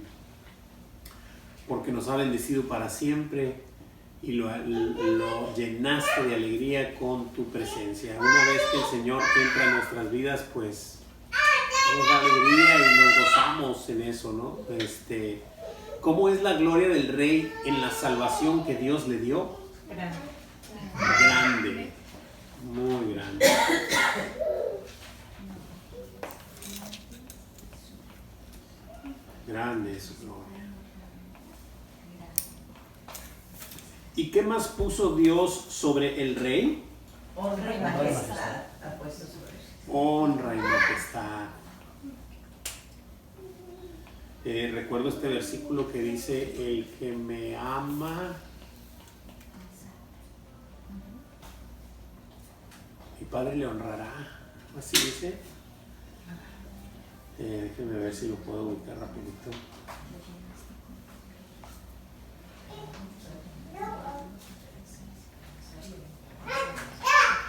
porque nos ha bendecido para siempre y lo llenaste de alegría con tu presencia. Una vez que el Señor entra en nuestras vidas, pues nos da alegría y nos gozamos en eso, ¿no? ¿Cómo es la gloria del Rey en la salvación que Dios le dio? Grande, muy grande. Grande es su gloria. ¿Y qué más puso Dios sobre el Rey? Honra y majestad ha puesto sobre él. Honra y majestad. Recuerdo este versículo que dice, el que me ama, mi Padre le honrará. Así dice. Déjenme ver si lo puedo ubicar rapidito.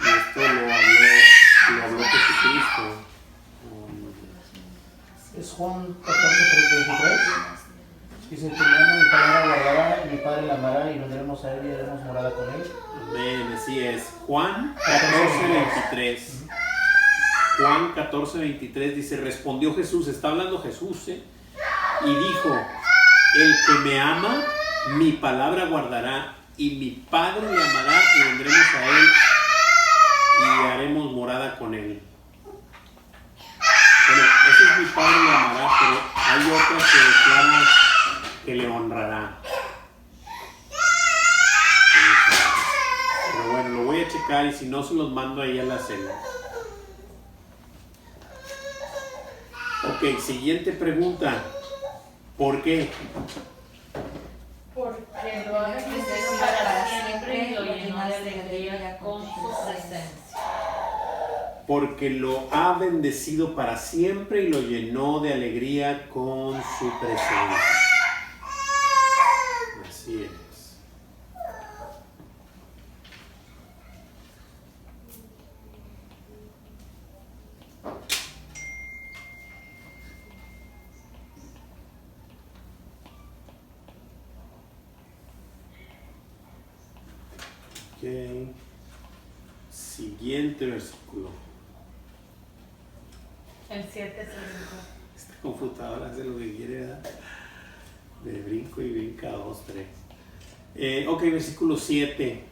Y esto lo habló Jesucristo. Es Juan 14:23. Dice, el que me ama, mi palabra guardará, mi Padre la amará y vendremos a él y haremos morada con él. Amén, así es. Juan 14:23. Juan 14:23 dice, respondió Jesús, está hablando Jesús, y dijo, el que me ama, mi palabra guardará y mi Padre le amará y vendremos a él y haremos morada con él. Bueno, ese es mi Padre le amará, pero hay otra que declara que le honrará. Pero bueno, lo voy a checar y si no se los mando ahí a la cena. Ok, siguiente pregunta. ¿Por qué? Porque lo ha bendecido para siempre y lo llenó de alegría con su presencia. porque lo ha bendecido para siempre y lo llenó de alegría con su presencia. Así es. Okay. Siguiente versículo. El 7 es el brinco. Esta computadora hace lo que quiere, ¿verdad? De brinco y brinca 2, 3. Ok, versículo 7.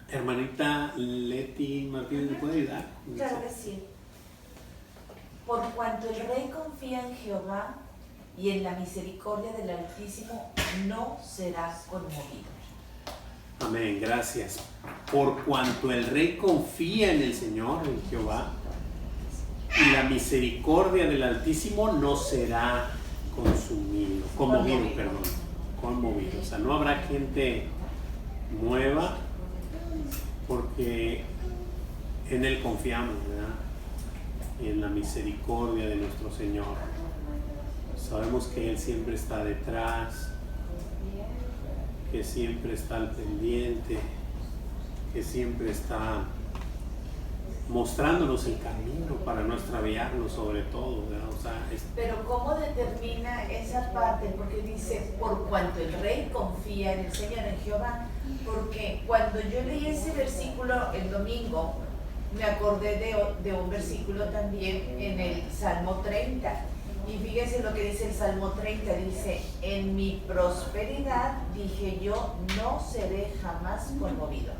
Hermanita Leti Martínez, ¿me puede ayudar? Claro que sí. Por cuanto el rey confía en Jehová y en la misericordia del Altísimo, no será conmovido. Amén, gracias. Por cuanto el rey confía en el Señor, en Jehová, y la misericordia del Altísimo no será conmovido. O sea, no habrá gente nueva porque en Él confiamos, ¿verdad? Y en la misericordia de nuestro Señor. Sabemos que Él siempre está detrás, que siempre está al pendiente, que siempre está mostrándonos el camino para no extraviarnos sobre todo, ¿verdad? O sea, Pero ¿cómo determina esa parte? Porque dice, por cuanto el rey confía en el Señor, en Jehová. Porque cuando yo leí ese versículo el domingo, me acordé de un versículo también en el Salmo 30. Y fíjense lo que dice el Salmo 30, dice, en mi prosperidad, dije yo, no seré jamás conmovido.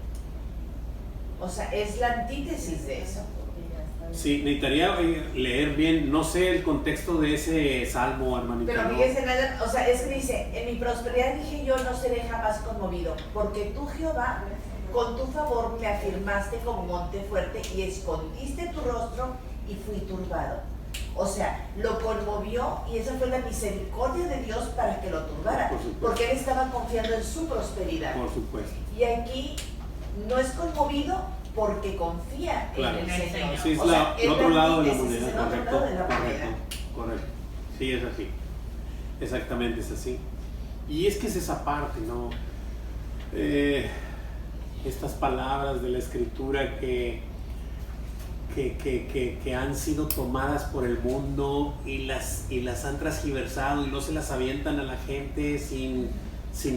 O sea, es la antítesis de eso. sí, necesitaría leer bien, no sé el contexto de ese salmo, hermanita. Pero ¿no? fíjense, o sea, es que dice, en mi prosperidad dije yo, no seré jamás conmovido, porque tú, Jehová, con tu favor me afirmaste como monte fuerte y escondiste tu rostro y fui turbado. O sea, lo conmovió y esa fue la misericordia de Dios para que lo turbara, porque él estaba confiando en su prosperidad. Por supuesto. Y aquí no es conmovido porque confía Claro. en el Señor. Sí, es O sea, el otro lado de la antítesis, moneda, es el otro correcto. lado de la moneda. Correcto. Sí, es así. Exactamente, es así. Y es que es esa parte, ¿no? Estas palabras de la Escritura que han sido tomadas por el mundo y las han transgiversado y no se las avientan a la gente sin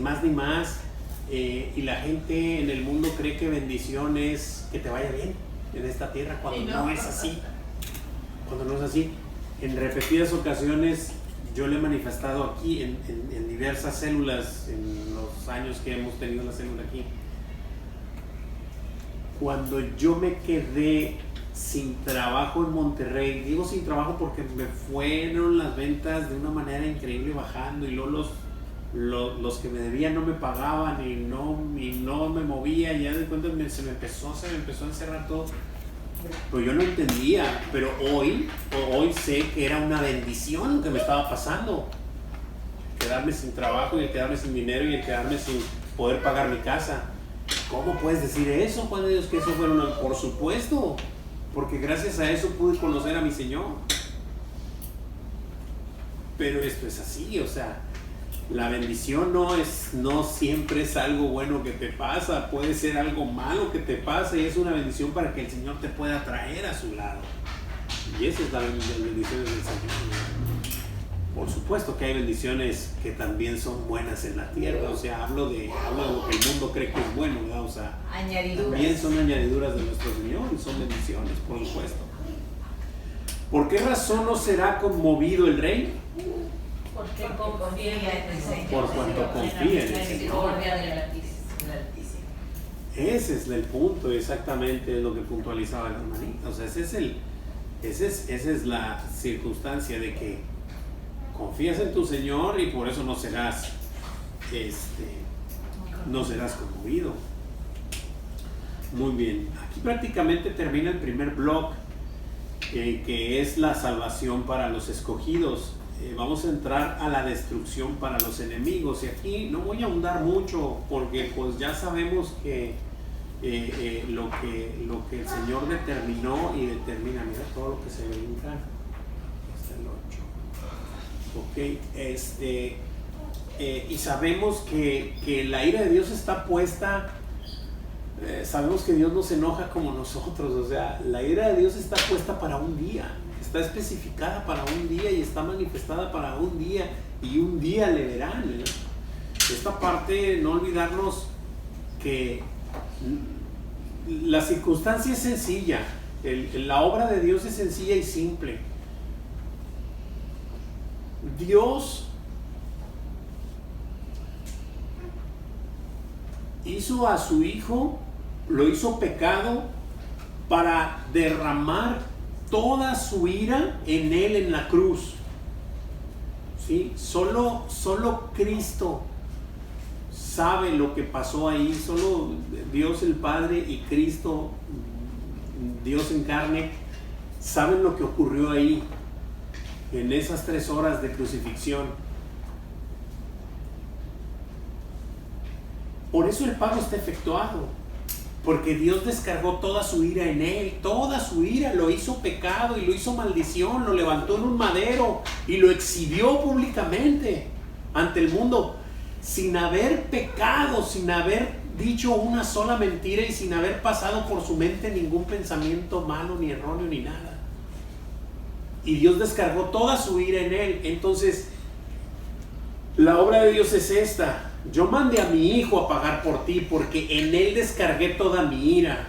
más ni más. Y la gente en el mundo cree que bendición es que te vaya bien en esta tierra, cuando no es así. Cuando no es así. En repetidas ocasiones yo le he manifestado aquí en diversas células, en los años que hemos tenido la célula aquí. Cuando yo me quedé sin trabajo en Monterrey, digo sin trabajo porque me fueron las ventas de una manera increíble bajando y luego los que me debían no me pagaban y no me movía, y ya de cuenta se me empezó a encerrar todo. Pero yo no entendía, pero hoy sé que era una bendición que me estaba pasando. Quedarme sin trabajo y el quedarme sin dinero y el quedarme sin poder pagar mi casa. ¿Cómo puedes decir eso, Juan de Dios, que eso fue una? Por supuesto, porque gracias a eso pude conocer a mi Señor. Pero esto es así, o sea, la bendición no siempre es algo bueno que te pasa, puede ser algo malo que te pasa y es una bendición para que el Señor te pueda traer a su lado. Y esa es la bendición del Señor. Por supuesto que hay bendiciones que también son buenas en la tierra, o sea, hablo de lo que el mundo cree que es bueno, ¿verdad? O sea, Añadiduras. también son añadiduras de nuestro Señor y son bendiciones, por supuesto. ¿Por qué razón no será conmovido el rey? Porque confía en el Señor. Por cuanto confía en el Señor. Misericordia del Altísimo. Ese es el punto, exactamente es lo que puntualizaba la hermanita. O sea, esa es la circunstancia de que confías en tu Señor y por eso no serás conmovido. Muy bien, aquí prácticamente termina el primer bloque, que es la salvación para los escogidos. Vamos a entrar a la destrucción para los enemigos, y aquí no voy a ahondar mucho porque pues ya sabemos que lo que el Señor determinó y determina. Mira todo lo que se brinca. Hasta el 8. Ok, y sabemos que la ira de Dios está puesta. Sabemos que Dios no se enoja como nosotros. O sea, la ira de Dios está puesta para un día. Está especificada para un día y está manifestada para un día. Y un día le verán, ¿no? Esta parte, no olvidarnos que la circunstancia es sencilla, la obra de Dios es sencilla y simple. Dios hizo a su Hijo, lo hizo pecado para derramar toda su ira en Él en la cruz. ¿Sí? Solo Cristo sabe lo que pasó ahí. Solo Dios el Padre y Cristo, Dios en carne, saben lo que ocurrió ahí en esas 3 horas de crucifixión. Por eso el pago está efectuado, porque Dios descargó toda su ira en Él. Toda su ira, lo hizo pecado y lo hizo maldición, lo levantó en un madero y lo exhibió públicamente ante el mundo, sin haber pecado, sin haber dicho una sola mentira y sin haber pasado por su mente ningún pensamiento malo, ni erróneo, ni nada. Y Dios descargó toda su ira en Él. Entonces, la obra de Dios es esta: yo mandé a mi Hijo a pagar por ti, porque en Él descargué toda mi ira.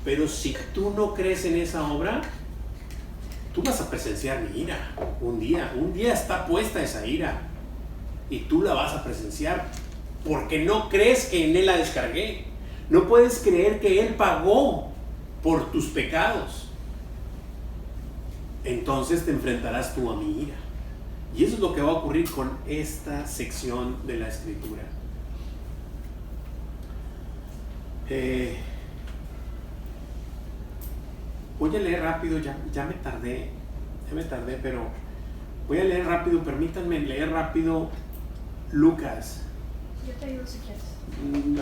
Pero si tú no crees en esa obra, tú vas a presenciar mi ira. Un día está puesta esa ira y tú la vas a presenciar, porque no crees que en Él la descargué. No puedes creer que Él pagó por tus pecados. Entonces te enfrentarás tú a mi ira. Y eso es lo que va a ocurrir con esta sección de la Escritura. Voy a leer rápido, ya me tardé, pero voy a leer rápido, permítanme leer rápido Lucas. Yo te digo si quieres.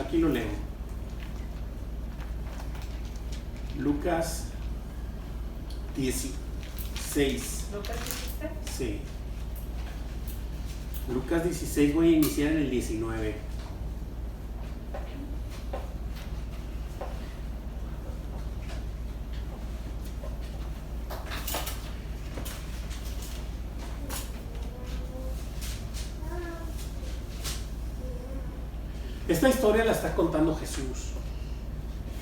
Aquí lo leo. Lucas 16. ¿Lucas dijiste? Sí. Lucas 16, voy a iniciar en el 19. Esta historia la está contando Jesús.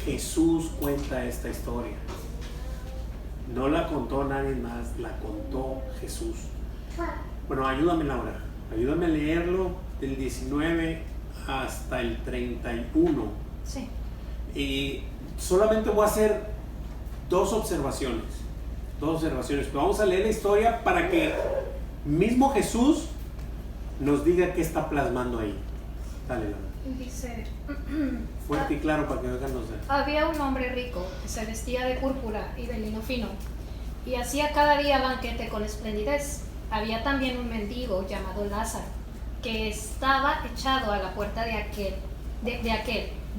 Jesús cuenta esta historia. No la contó nadie más, la contó Jesús. Bueno, ayúdame, Laura. Ayúdame a leerlo del 19 hasta el 31. Sí. Y solamente voy a hacer dos observaciones. Pero vamos a leer la historia para que mismo Jesús nos diga qué está plasmando ahí. Dale, Laura. Dice: Fuerte y claro para que oigan los demás. había un hombre rico que se vestía de púrpura y de lino fino y hacía cada día banquete con esplendidez. Había también un mendigo llamado Lázaro, que estaba echado a la puerta de aquel,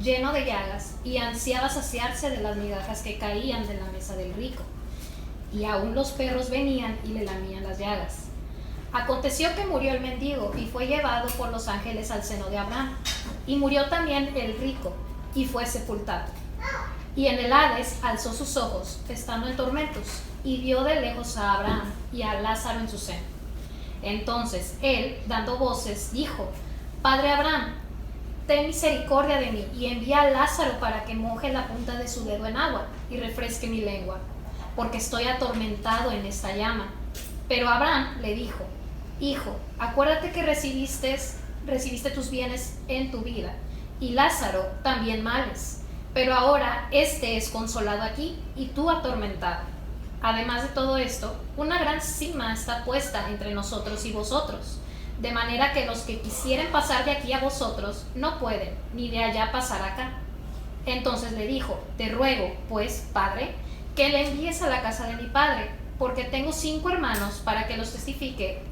lleno de llagas, y ansiaba saciarse de las migajas que caían de la mesa del rico. Y aún los perros venían y le lamían las llagas. Aconteció que murió el mendigo y fue llevado por los ángeles al seno de Abraham. Y murió también el rico y fue sepultado. Y en el Hades alzó sus ojos, estando en tormentos, y vio de lejos a Abraham y a Lázaro en su seno. Entonces él, dando voces, dijo: Padre Abraham, ten misericordia de mí, y envía a Lázaro para que moje la punta de su dedo en agua y refresque mi lengua, porque estoy atormentado en esta llama. Pero Abraham le dijo: Hijo, acuérdate que recibiste tus bienes en tu vida, y Lázaro también males, pero ahora este es consolado aquí y tú atormentado. Además de todo esto, una gran sima está puesta entre nosotros y vosotros, de manera que los que quisieren pasar de aquí a vosotros no pueden, ni de allá pasar acá. Entonces le dijo: Te ruego, pues, Padre, que le envíes a la casa de mi padre, porque tengo 5 hermanos, para que los testifique,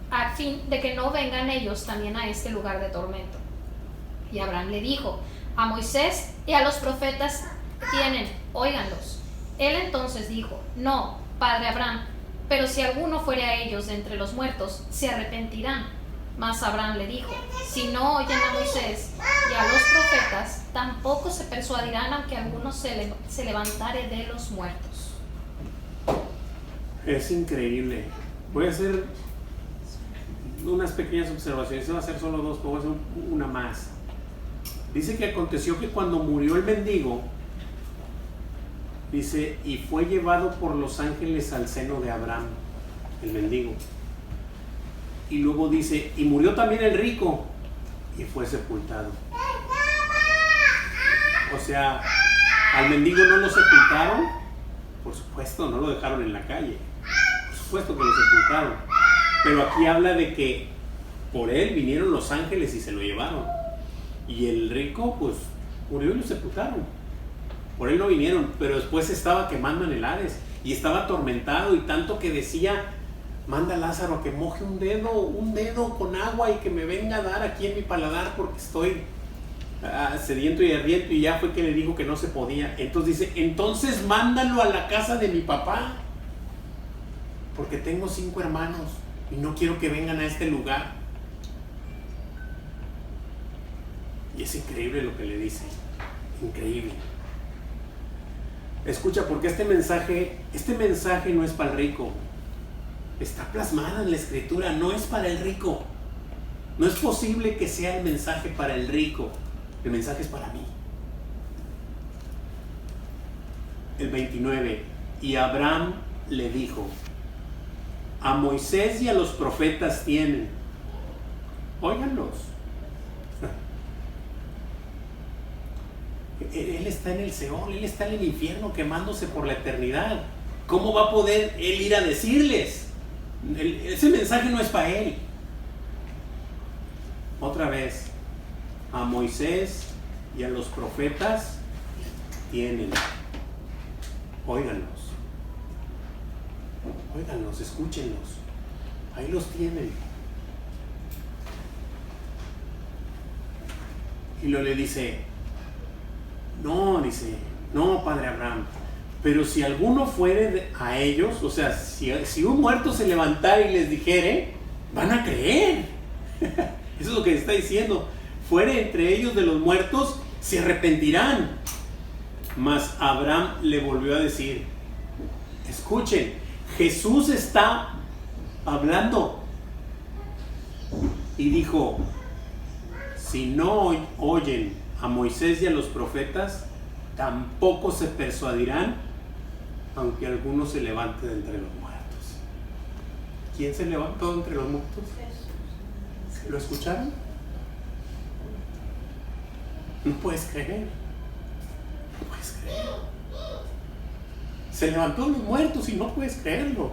a fin de que no vengan ellos también a este lugar de tormento. Y Abraham le dijo: A Moisés y a los profetas tienen, óiganlos. Él entonces dijo: no, padre Abraham, pero si alguno fuere a ellos de entre los muertos, se arrepentirán. Mas Abraham le dijo: si no oyen a Moisés y a los profetas, tampoco se persuadirán, aunque alguno se levantare de los muertos. Es increíble. Voy a hacer unas pequeñas observaciones. Va a ser solo dos, pero voy a hacer una más. Dice que aconteció que cuando murió el mendigo, dice, y fue llevado por los ángeles al seno de Abraham, el mendigo. Y luego dice, y murió también el rico, y fue sepultado. O sea, al mendigo no lo sepultaron, por supuesto, no lo dejaron en la calle, por supuesto que lo sepultaron, pero aquí habla de que por él vinieron los ángeles y se lo llevaron, y el rico pues murió y lo sepultaron. Por él no vinieron, pero después se estaba quemando en el Hades y estaba atormentado, y tanto que decía: manda a Lázaro a que moje un dedo con agua y que me venga a dar aquí en mi paladar porque estoy sediento y ardiento. Y ya fue que le dijo que no se podía. Entonces dice: entonces mándalo a la casa de mi papá, porque tengo 5 hermanos y no quiero que vengan a este lugar. Y es increíble lo que le dice, increíble. Escucha, porque este mensaje no es para el rico. Está plasmada en la escritura, no es para el rico. No es posible que sea el mensaje para el rico. El mensaje es para mí. El 29. Y Abraham le dijo: a Moisés y a los profetas tienen, óiganlos. Él está en el Seol, él está en el infierno quemándose por la eternidad. ¿Cómo va a poder él ir a decirles? Ese mensaje no es para él. Otra vez, a Moisés y a los profetas tienen, óiganlos, escúchenlos, ahí los tienen. Y luego le dice: no, padre Abraham, pero si alguno fuere a ellos, o sea, si un muerto se levantara y les dijere, van a creer. Eso es lo que está diciendo. Fuere entre ellos de los muertos, se arrepentirán. Mas Abraham le volvió a decir: escuchen, Jesús está hablando. Y dijo: si no oyen a Moisés y a los profetas, tampoco se persuadirán, aunque alguno se levante de entre los muertos. ¿Quién se levantó de entre los muertos? ¿Lo escucharon? No puedes creer. No puedes creer. Se levantó de los muertos y no puedes creerlo.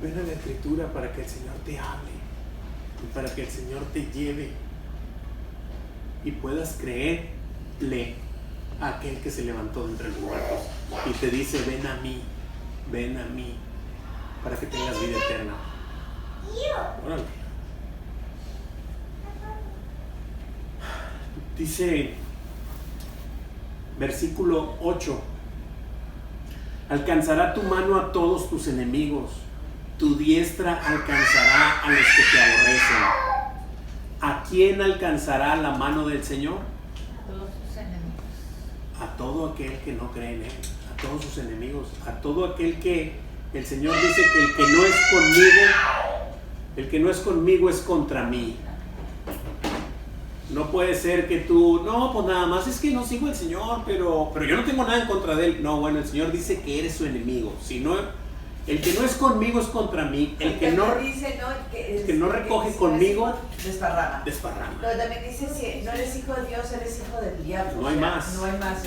Ven a la escritura para que el Señor te hable, para que el Señor te lleve y puedas creerle a aquel que se levantó de entre los muertos y te dice: ven a mí, para que tengas vida eterna. Órale. Dice versículo 8: alcanzará tu mano a todos tus enemigos, tu diestra alcanzará a los que te aborrecen. ¿A quién alcanzará la mano del Señor? A todos sus enemigos. A todo aquel que no cree en Él, a todos sus enemigos, a todo aquel que el Señor dice que el que no es conmigo es contra mí. No puede ser que tú, no, pues nada más es que no sigo al Señor, pero yo no tengo nada en contra de Él. No, bueno, el Señor dice que eres su enemigo. Si no, el que no es conmigo es contra mí. El que no recoge conmigo, desparrama. Pero también dice: si no eres hijo de Dios, eres hijo del diablo. No hay más. No hay más.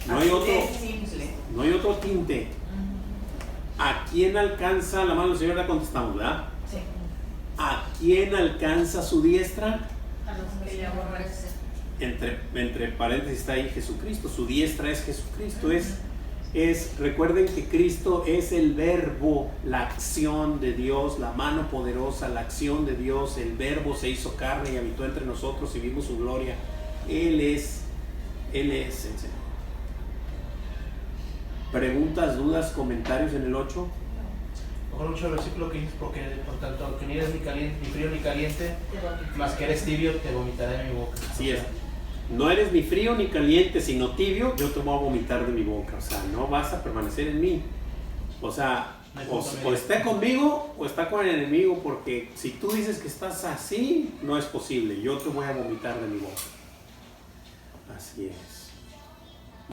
No hay otro. Simple. No hay otro tinte. ¿A quién alcanza la mano del Señor? La contestamos, ¿verdad? Sí. ¿A quién alcanza su diestra? A los que le aborrecen. Entre paréntesis está ahí Jesucristo. Su diestra es Jesucristo. Es recuerden que Cristo es el verbo, la acción de Dios, la mano poderosa, la acción de Dios. El verbo se hizo carne y habitó entre nosotros y vimos su gloria. Él es el Señor. ¿Preguntas, dudas, comentarios en el 8? Mejor mucho el versículo que dice, porque por tanto que ni eres ni frío ni caliente, más que eres tibio, te vomitaré de mi boca. Así es. No eres ni frío ni caliente, sino tibio, yo te voy a vomitar de mi boca. O sea, no vas a permanecer en mí. O sea, o está conmigo o está con el enemigo, porque si tú dices que estás así, no es posible. Yo te voy a vomitar de mi boca. Así es.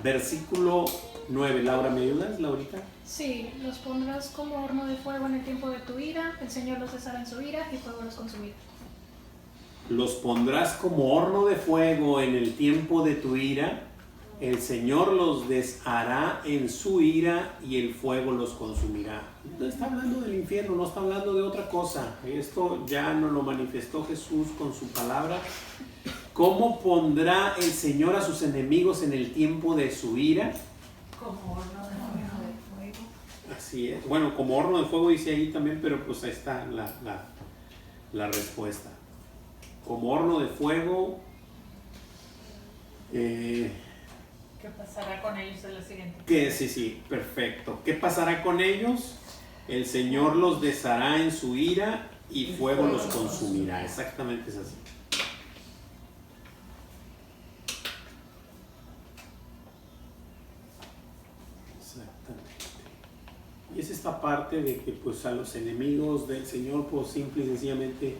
Versículo 9. Laura, ¿me ayudas, Laurita? Sí, los pondrás como horno de fuego en el tiempo de tu ira, el Señor los deshará en su ira y fuego los consumirá. Los pondrás como horno de fuego en el tiempo de tu ira, el Señor los deshará en su ira y el fuego los consumirá. No está hablando del infierno, no está hablando de otra cosa. Esto ya nos lo manifestó Jesús con su palabra. ¿Cómo pondrá el Señor a sus enemigos en el tiempo de su ira? Como horno de fuego. Así es. Bueno, como horno de fuego dice ahí también, pero pues ahí está la respuesta. Como horno de fuego. ¿Qué pasará con ellos en la siguiente? Sí, perfecto. ¿Qué pasará con ellos? El Señor los deshará en su ira y fuego los consumirá. Exactamente es así. Y es esta parte de que pues a los enemigos del Señor pues simple y sencillamente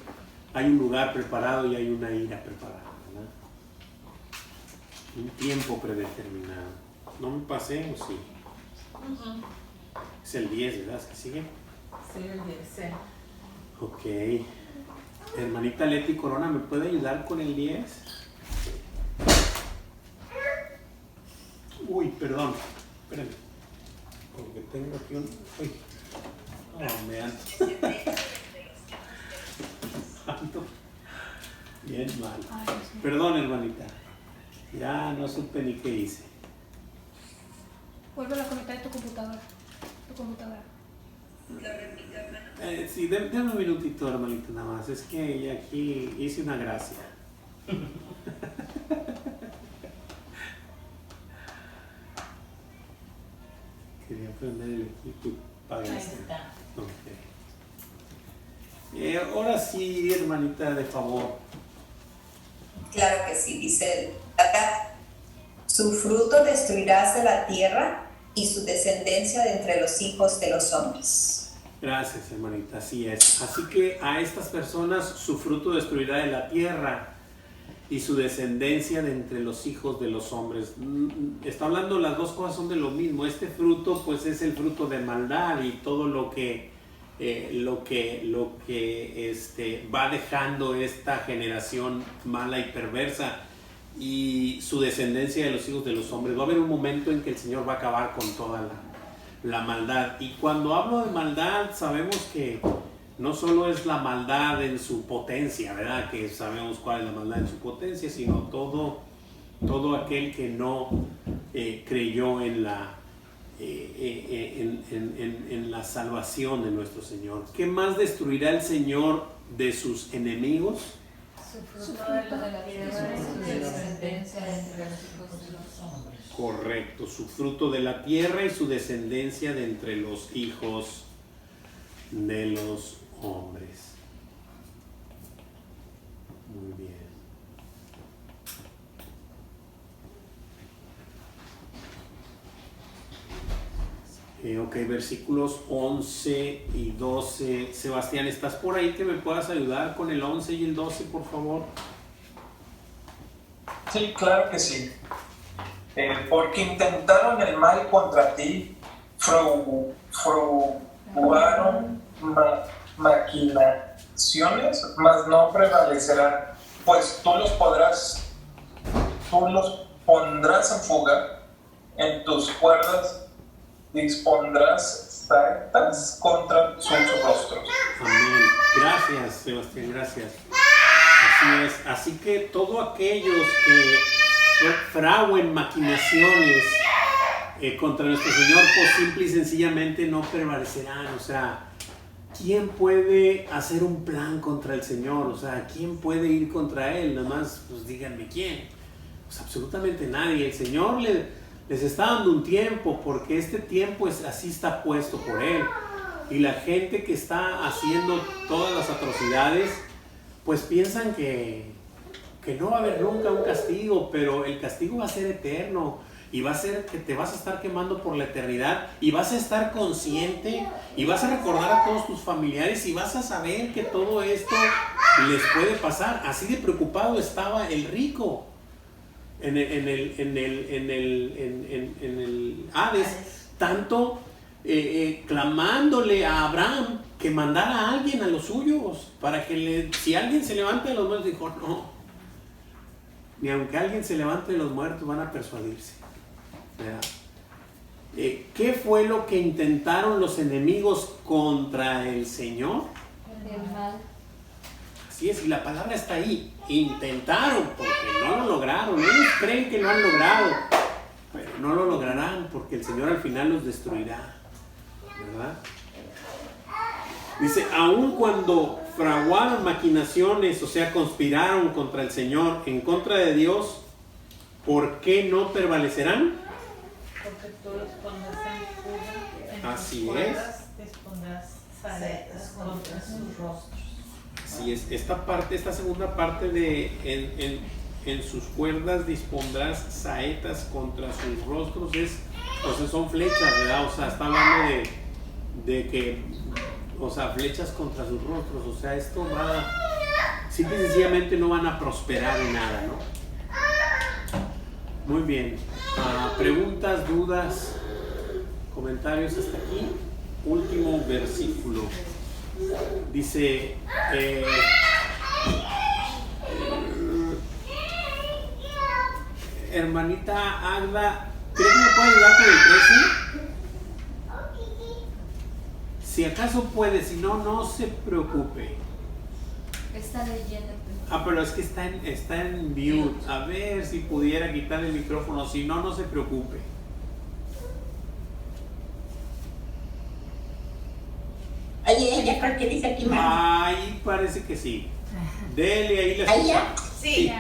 hay un lugar preparado y hay una ira preparada, ¿verdad? Un tiempo predeterminado. ¿No me pasé o sí? Es el 10, ¿verdad? ¿Es que sigue? Sí, el 10, sí. Ok. Hermanita Leti Corona, ¿me puede ayudar con el 10? Uy, perdón. Espérenme. Porque tengo aquí un... Uy. Oh, me ando. Bien mal. Perdón, hermanita. Ya no supe ni qué hice. Vuelve a conectar tu computadora. Sí, déme un minutito, hermanita, nada más. Es que ya aquí hice una gracia. Quería prender el equipo y pagar Ahí este. está. Okay. Ahora sí, hermanita, de favor. Claro que sí, dice acá. Su fruto destruirás de la tierra y su descendencia de entre los hijos de los hombres. Gracias, hermanita, así es. Así que a estas personas su fruto destruirá de la tierra y su descendencia de entre los hijos de los hombres. Está hablando, las dos cosas son de lo mismo. Este fruto pues es el fruto de maldad y todo lo que va dejando esta generación mala y perversa, y su descendencia de los hijos de los hombres. Va a haber un momento en que el Señor va a acabar con toda la maldad. Y cuando hablo de maldad, sabemos que no solo es la maldad en su potencia, ¿verdad? Que sabemos cuál es la maldad en su potencia, sino todo aquel que no creyó en la salvación de nuestro Señor. ¿Qué más destruirá el Señor de sus enemigos? Su fruto de la tierra y su descendencia entre los hijos de los hombres. Correcto, su fruto de la tierra y su descendencia de entre los hijos de los hombres. Muy bien. Ok, versículos 11 y 12. Sebastián, ¿estás por ahí que me puedas ayudar con el 11 y el 12, por favor? Sí, claro que sí. Porque intentaron el mal contra ti, fraguaron maquinaciones, mas no prevalecerán, pues tú los pondrás en fuga, en tus cuerdas dispondrás saetas contra sus rostros. Amén. Gracias, Sebastián, gracias. Así es. Así que todos aquellos que fraguen maquinaciones contra nuestro Señor, pues simple y sencillamente no prevalecerán. O sea, ¿quién puede hacer un plan contra el Señor? O sea, ¿quién puede ir contra Él? Nada más, pues díganme quién. Pues absolutamente nadie. El Señor les está dando un tiempo, porque este tiempo así está puesto por Él. Y la gente que está haciendo todas las atrocidades, pues piensan que no va a haber nunca un castigo, pero el castigo va a ser eterno. Y va a ser que te vas a estar quemando por la eternidad, y vas a estar consciente, y vas a recordar a todos tus familiares, y vas a saber que todo esto les puede pasar. Así de preocupado estaba el rico en el Hades, tanto clamándole a Abraham que mandara a alguien a los suyos, para que si alguien se levanta de los muertos, dijo, no, ni aunque alguien se levante de los muertos van a persuadirse. ¿Qué fue lo que intentaron los enemigos contra el Señor? El mal. Así es, y la palabra está ahí. Intentaron, porque no lo lograron. Ellos creen que lo han logrado, pero no lo lograrán, porque el Señor al final los destruirá, ¿verdad? Dice, aun cuando fraguaron maquinaciones, o sea, conspiraron contra el Señor, en contra de Dios, ¿por qué no prevalecerán? Porque tú los pondrás en fuga, en Así tus es. cuerdas dispondrás saetas contra sus rostros. Así es, esta segunda parte de en sus cuerdas dispondrás saetas contra sus rostros, o sea, son flechas, ¿verdad? O sea, está hablando de que, o sea, flechas contra sus rostros, o sea, esto va, simple y sencillamente no van a prosperar en nada, ¿no? Muy bien. Preguntas, dudas, comentarios hasta aquí. Último versículo. Dice, hermanita Agda, ¿crees que me puede ayudar con el 13? Si acaso puede, si no, no se preocupe. Está leyendo. Pero es que está en mute. A ver si pudiera quitar el micrófono. Si no, no se preocupe. Oye, ella creo que dice aquí, Ahí parece que sí. Dele ahí la ¿Ahí ya? Sí.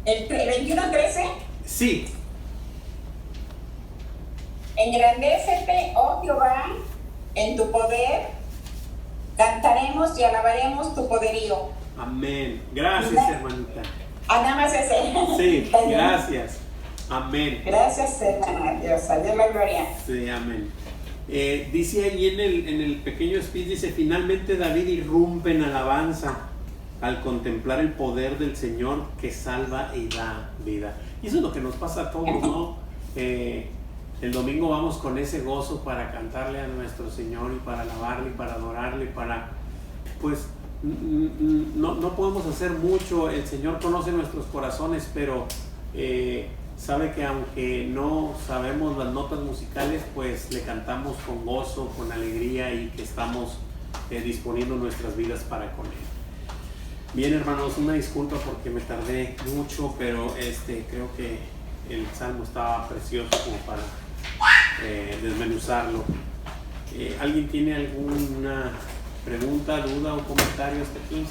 ¿El 21:13? Sí. Engrandécete, oh Jehová, en tu poder, cantaremos y alabaremos tu poderío. Amén. Gracias, hermanita. Nada más ese. Sí, gracias. Amén. Gracias, hermana. Dios, a Dios la gloria. Sí, amén. Dice ahí en el pequeño speech, dice, finalmente David irrumpe en alabanza al contemplar el poder del Señor que salva y da vida. Y eso es lo que nos pasa a todos, ¿no? El domingo vamos con ese gozo para cantarle a nuestro Señor y para alabarle y para adorarle, pues no podemos hacer mucho. El Señor conoce nuestros corazones, pero sabe que aunque no sabemos las notas musicales, pues le cantamos con gozo, con alegría, y que estamos disponiendo nuestras vidas para con Él. Bien, hermanos, una disculpa porque me tardé mucho, pero creo que el salmo estaba precioso como para desmenuzarlo. ¿Alguien tiene alguna pregunta, duda o comentario hasta aquí?